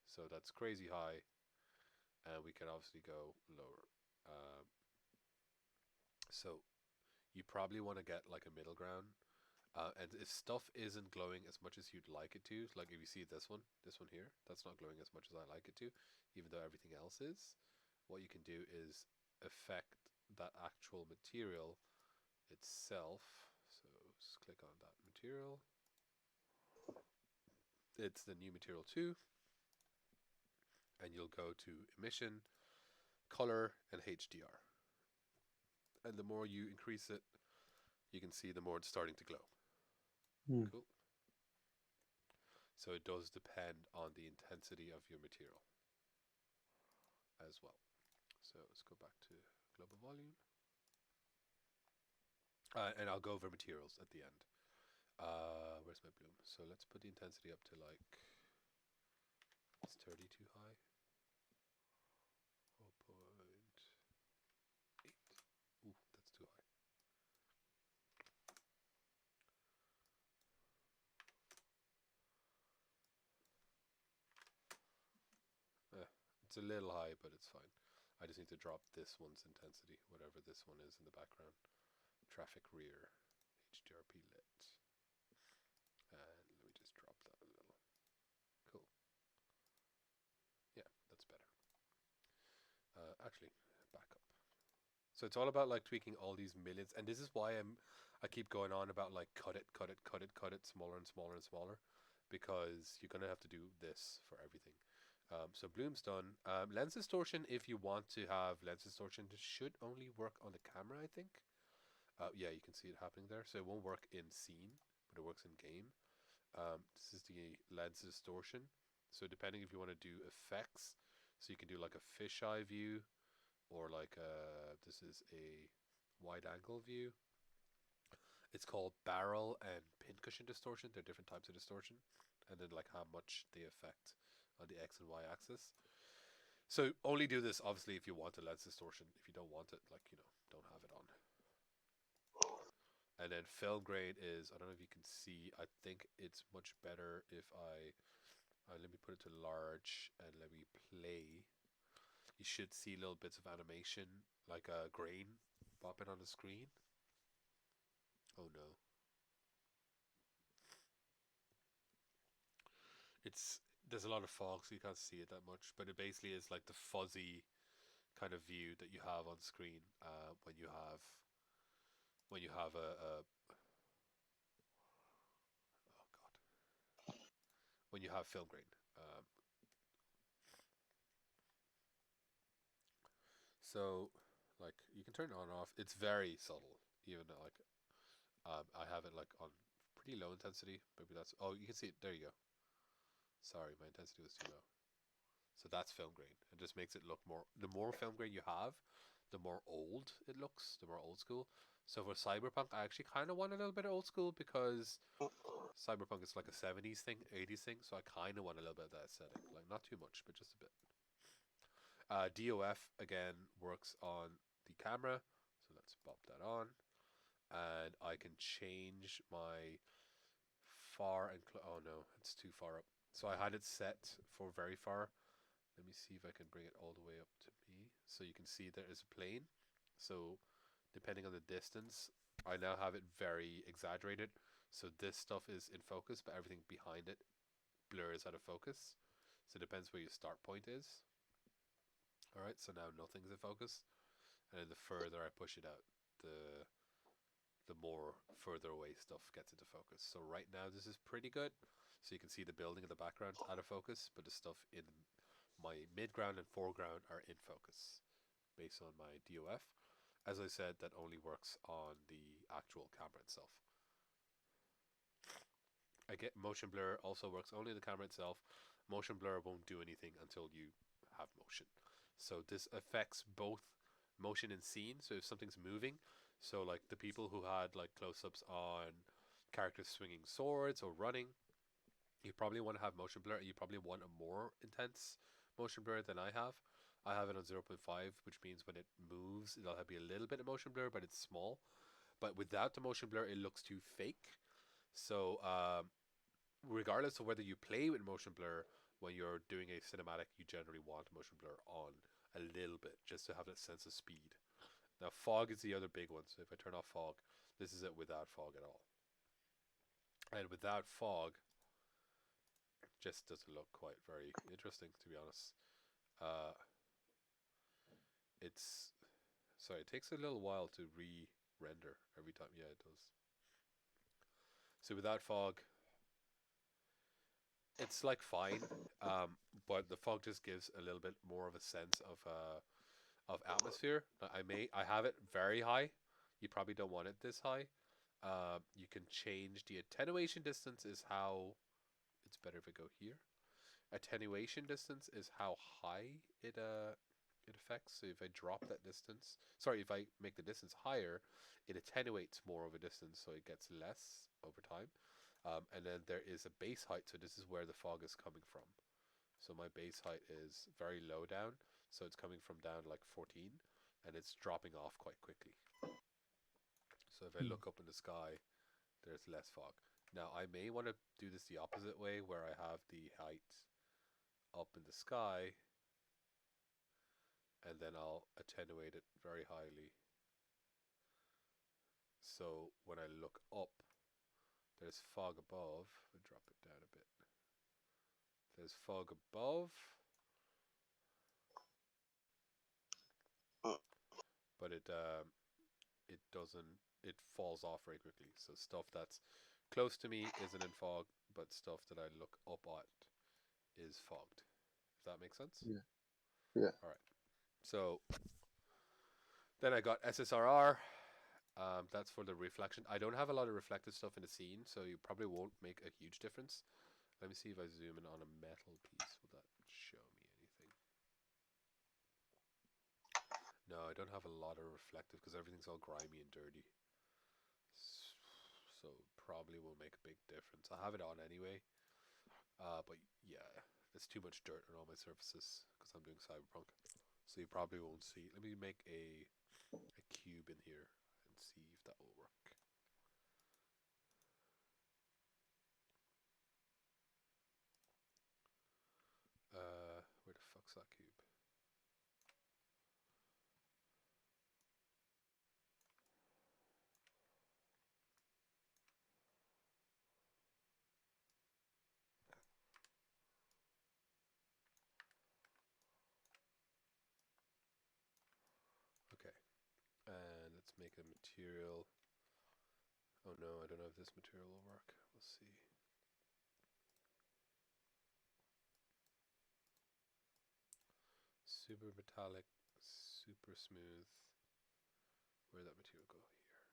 So that's crazy high, and we can obviously go lower. So you probably want to get like a middle ground. And if stuff isn't glowing as much as you'd like it to, like if you see this one here, that's not glowing as much as I like it to, even though everything else is, what you can do is affect that actual material itself. So just click on that material. It's the new material 2, and you'll go to emission, color, and HDR. And the more you increase it, you can see the more it's starting to glow. Cool. So it does depend on the intensity of your material as well. So let's go back to global volume. And I'll go over materials at the end. Where's my bloom? So let's put the intensity up to like, it's 30 too high. 4.8. Ooh, that's too high. It's a little high, but it's fine. I just need to drop this one's intensity, whatever this one is in the background. Traffic rear, HDRP lit. And let me just drop that a little. Cool. Yeah, that's better. Actually, back up. So it's all about like tweaking all these millions, and this is why I keep going on about like cut it, smaller and smaller and smaller, because you're gonna have to do this for everything. So bloom's done. Lens distortion, if you want to have lens distortion, this should only work on the camera, I think. Yeah, you can see it happening there. So it won't work in scene, but it works in game. This is the lens distortion. So depending if you want to do effects, so you can do like a fisheye view, or like this is a wide angle view. It's called barrel and pincushion distortion. They're different types of distortion, and then like how much they affect on the X and Y axis. So only do this obviously if you want a lens distortion. If you don't want it, like, don't have it on. And then film grain is, I don't know if you can see, I think it's much better if let me put it to large and let me play. You should see little bits of animation, like a grain popping on the screen. Oh no. There's a lot of fog, so you can't see it that much, but it basically is like the fuzzy kind of view that you have on screen when you have a oh god, when you have film grain. So like you can turn it on and off. It's very subtle, even though, like I have it like on pretty low intensity. Maybe that's, oh, you can see it. There you go. Sorry, my intensity was too low. So that's film grain. It just makes it look more. The more film grain you have, the more old it looks. The more old school. So for Cyberpunk, I actually kind of want a little bit of old school, because Cyberpunk is like a 70s thing, 80s thing. So I kind of want a little bit of that aesthetic. Like not too much, but just a bit. DOF again works on the camera. So let's pop that on. And I can change my far and oh no, it's too far up. So I had it set for very far. Let me see if I can bring it all the way up to me. So you can see there is a plane. So depending on the distance, I now have it very exaggerated. So this stuff is in focus, but everything behind it blurs out of focus. So it depends where your start point is. All right, so now nothing's in focus, and then the further I push it out, the more further away stuff gets into focus. So right now this is pretty good. So you can see the building in the background out of focus, but the stuff in my midground and foreground are in focus based on my DOF. As I said, that only works on the actual camera itself. I get motion blur also works only on the camera itself. Motion blur won't do anything until you have motion. So this affects both motion and scene. So if something's moving, so like the people who had like close-ups on characters swinging swords or running, you probably want to have motion blur. You probably want a more intense motion blur than I have. I have it on 0.5, which means when it moves, it'll be a little bit of motion blur, but it's small. But without the motion blur, it looks too fake. So regardless of whether you play with motion blur, when you're doing a cinematic, you generally want motion blur on a little bit just to have that sense of speed. Now, fog is the other big one. So if I turn off fog, this is it without fog at all. And without fog, just doesn't look quite very interesting, to be honest. It's sorry, it takes a little while to re-render every time. Yeah, it does. So without fog, it's like fine, but the fog just gives a little bit more of a sense of atmosphere. I have it very high. You probably don't want it this high. You can change the attenuation distance is how it's better if I go here. Attenuation distance is how high it affects. So if I drop that distance, sorry, if I make the distance higher, it attenuates more of a distance, so it gets less over time. And then there is a base height, so this is where the fog is coming from. So my base height is very low down, so it's coming from down like 14, and it's dropping off quite quickly. So if I look up in the sky, there's less fog. Now I may want to do this the opposite way, where I have the height up in the sky, and then I'll attenuate it very highly. So when I look up, there's fog above. I'll drop it down a bit. There's fog above, but it doesn't. It falls off very quickly. So stuff that's close to me isn't in fog, but stuff that I look up at is fogged. If that makes sense. Yeah. Yeah. All right. So then I got SSRR. That's for the reflection. I don't have a lot of reflective stuff in the scene, so you probably won't make a huge difference. Let me see if I zoom in on a metal piece. Will that show me anything? No, I don't have a lot of reflective because everything's all grimy and dirty. So probably will make a big difference. I have it on anyway. But yeah, there's too much dirt on all my surfaces because I'm doing Cyberpunk. So you probably won't see. Let me make a cube in here and see if that will work. Where the fuck's that cube? Okay, and let's make a material. Oh no, I don't know if this material will work. We'll see. Super metallic, super smooth. Where'd that material go? Here.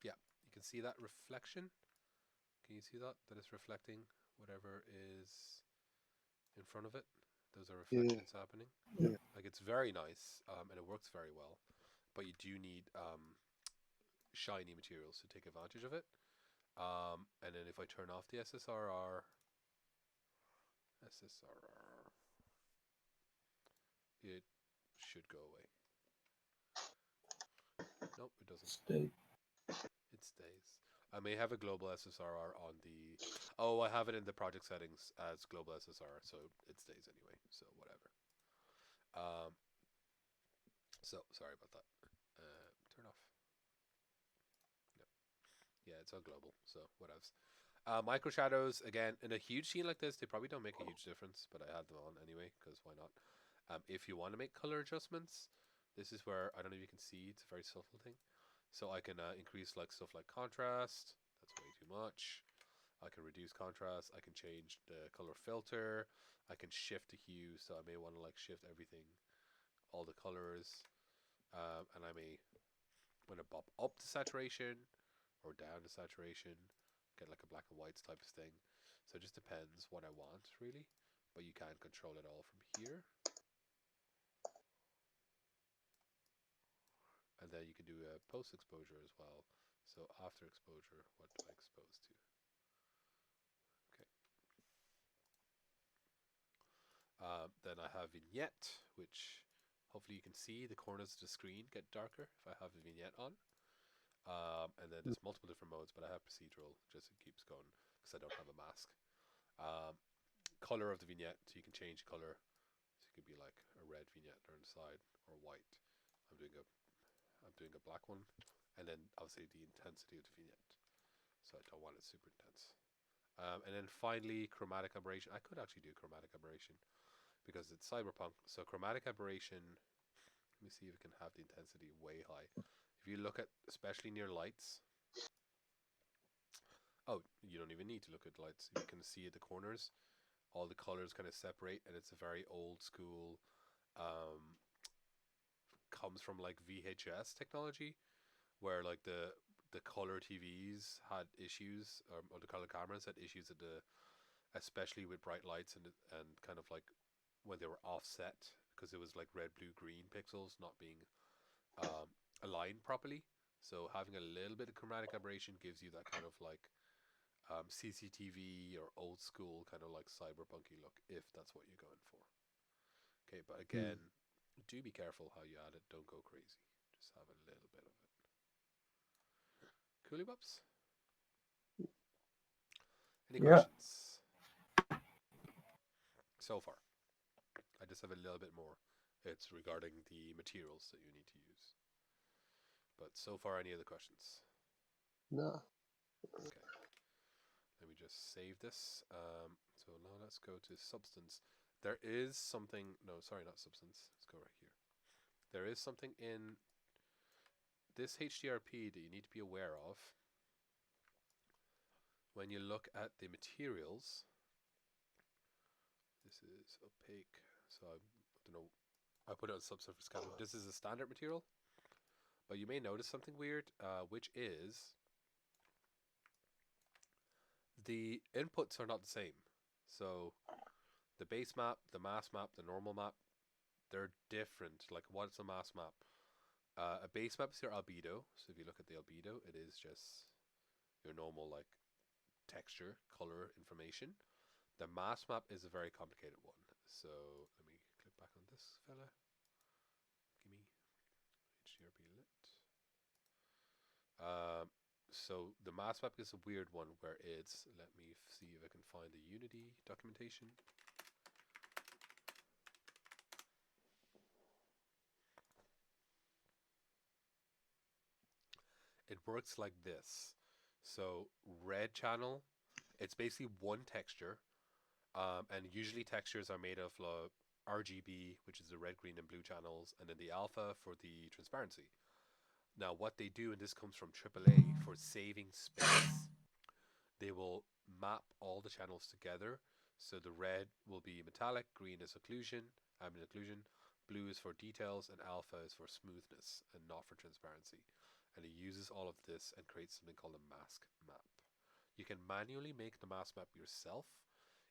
Yeah, you can see that reflection. Can you see that? That it's reflecting whatever is in front of it. Those are reflections happening. Yeah. Like it's very nice, and it works very well. But you do need shiny materials to take advantage of it. And then if I turn off the SSRR, it should go away. Nope, it doesn't. Stay. It stays. I may have a global SSRR on the... Oh, I have it in the project settings as global SSR, so it stays anyway. So whatever. So sorry about that. Turn off. No. Yeah, it's on global, so what else? Micro shadows, again, in a huge scene like this, they probably don't make a huge difference, but I had them on anyway, because why not? If you want to make color adjustments, this is where, I don't know if you can see, it's a very subtle thing. So I can increase like stuff like contrast, that's way too much. I can reduce contrast, I can change the color filter, I can shift the hue, so I may want to like shift everything, all the colors, and I may want to bump up the saturation or down the saturation, get like a black and white type of thing. So it just depends what I want really, but you can control it all from here. And then you can do a post exposure as well. So after exposure, what do I expose to? Okay. Then I have vignette, which hopefully you can see the corners of the screen get darker if I have a vignette on. And then there's multiple different modes, but I have procedural just it keeps going because I don't have a mask. Color of the vignette, so you can change color. So it could be like a red vignette on the side or white. I'm doing a black one, and then obviously the intensity of the vignette. So I don't want it super intense. And then finally, chromatic aberration. I could actually do chromatic aberration because it's cyberpunk. So chromatic aberration. Let me see if it can have the intensity way high. If you look at, especially near lights. Oh, you don't even need to look at lights. You can see at the corners, all the colors kind of separate, and it's a very old school. Comes from like VHS technology, where like the color TVs had issues, or the color cameras had issues at the, especially with bright lights and kind of like when they were offset because it was like red, blue, green pixels not being aligned properly. So having a little bit of chromatic aberration gives you that kind of like CCTV or old school kind of like cyberpunky look if that's what you're going for. Okay, but again, do be careful how you add it. Don't go crazy. Just have a little bit of it. Coolie Bops? Any questions? So far. I just have a little bit more. It's regarding the materials that you need to use. But so far, any other questions? No. Okay. Let me just save this. So now let's go to substance. There is something. No, sorry, not substance. Let's go right here. There is something in this HDRP that you need to be aware of when you look at the materials. This is opaque, so I don't know. I put it on subsurface scanning. This is a standard material, but you may notice something weird, which is the inputs are not the same. So the base map, the mass map, the normal map, they're different. Like, what's a mass map? A base map is your albedo. So if you look at the albedo, it is just your normal like texture, color information. The mass map is a very complicated one. So let me click back on this fella. Give me HDRP lit. So the mass map is a weird one where it's, let me see if I can find the Unity documentation. It works like this. So red channel, it's basically one texture, and usually textures are made of RGB, which is the red, green, and blue channels, and then the alpha for the transparency. Now, what they do, and this comes from AAA, for saving space, they will map all the channels together. So the red will be metallic, green is occlusion, ambient occlusion, blue is for details, and alpha is for smoothness and not for transparency. And it uses all of this and creates something called a mask map. You can manually make the mask map yourself.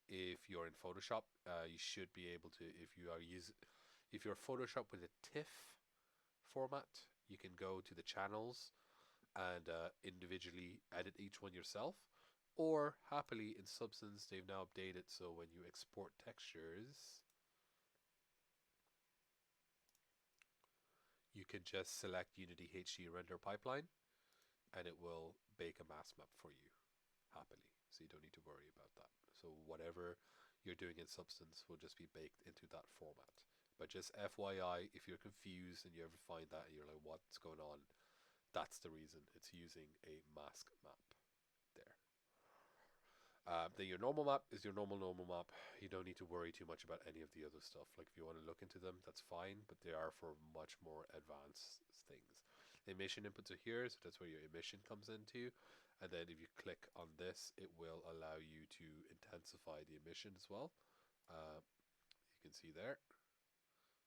If you're in Photoshop, you should be able to. If you're Photoshop with a TIFF format, you can go to the channels and individually edit each one yourself. Or happily in Substance, they've now updated so when you export textures, you can just select Unity HD render pipeline and it will bake a mask map for you happily. So you don't need to worry about that. So whatever you're doing in Substance will just be baked into that format. But just FYI, if you're confused and you ever find that and you're like, what's going on? That's the reason. It's using a mask map there. Then your normal map is your normal map. You don't need to worry too much about any of the other stuff. Like if you want to look into them, that's fine, but they are for much more advanced things. The emission inputs are here, so that's where your emission comes into. And then if you click on this, it will allow you to intensify the emission as well. You can see there.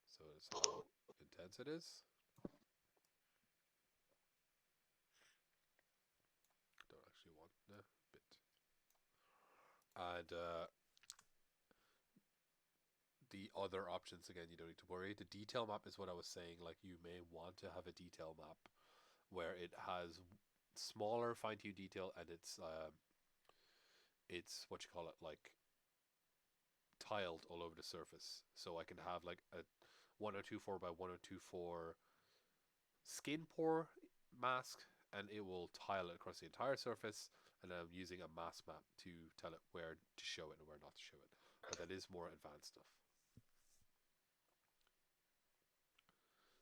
So that's how intense it is. Don't actually want the bit. And the other options, again, you don't need to worry. The detail map is what I was saying. Like you may want to have a detail map where it has smaller fine-tuned detail, and it's what you call it, like tiled all over the surface. So I can have like a 1024 by 1024 skin pore mask, and it will tile it across the entire surface. And I'm using a mask map to tell it where to show it and where not to show it. But that is more advanced stuff.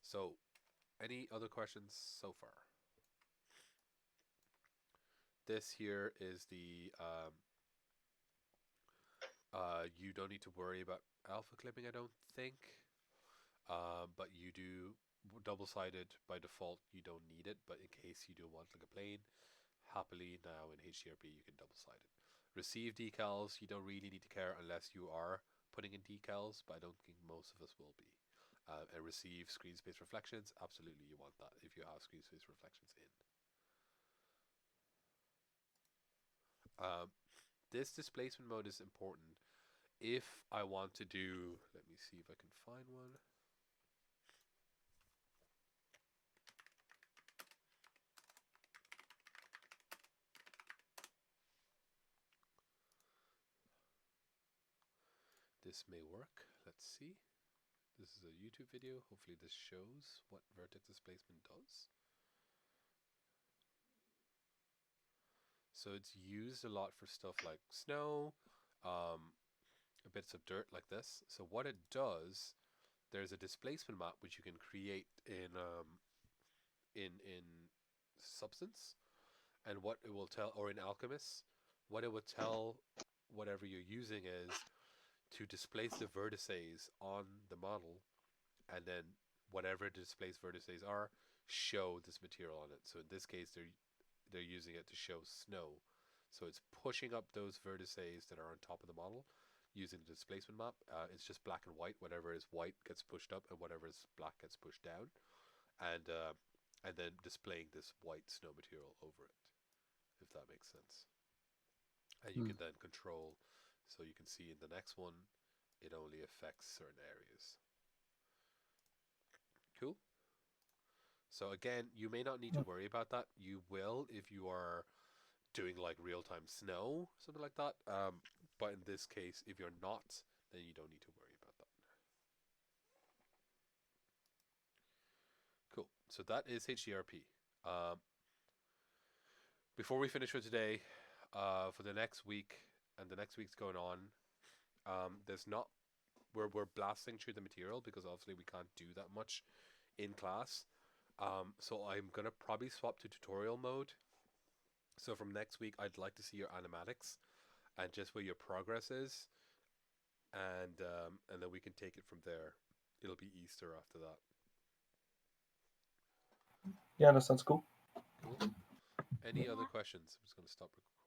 So, any other questions so far? This here is the you don't need to worry about alpha clipping, I don't think. But you do double-sided by default. You don't need it, but in case you do want like a plane, happily now in HDRP you can double-sided. Receive decals, you don't really need to care unless you are putting in decals, but I don't think most of us will be. And receive screen space reflections, absolutely you want that if you have screen space reflections in. This displacement mode is important if I want to do, let me see if I can find one. This may work. Let's see. This is a YouTube video. Hopefully this shows what vertex displacement does. So it's used a lot for stuff like snow, bits of dirt like this. So what it does, there's a displacement map which you can create in Substance, and what it will tell, or in Alchemist, what it will tell whatever you're using is to displace the vertices on the model, and then whatever the displaced vertices are, show this material on it. So in this case, they're using it to show snow. So it's pushing up those vertices that are on top of the model using the displacement map. It's just black and white. Whatever is white gets pushed up, and whatever is black gets pushed down, and then displaying this white snow material over it, if that makes sense. And you can then control, so you can see in the next one, it only affects certain areas. Cool. So again, you may not need to worry about that. You will if you are doing like real-time snow, something like that. But in this case, if you're not, then you don't need to worry about that. Cool. So that is HDRP. Before we finish for today, for the next week and the next week's going on, there's not we're blasting through the material because obviously we can't do that much in class. So I'm gonna probably swap to tutorial mode. So from next week, I'd like to see your animatics and just where your progress is, and then we can take it from there. It'll be Easter after that. Yeah, that sounds cool. Cool. Any other questions? I'm just gonna stop recording.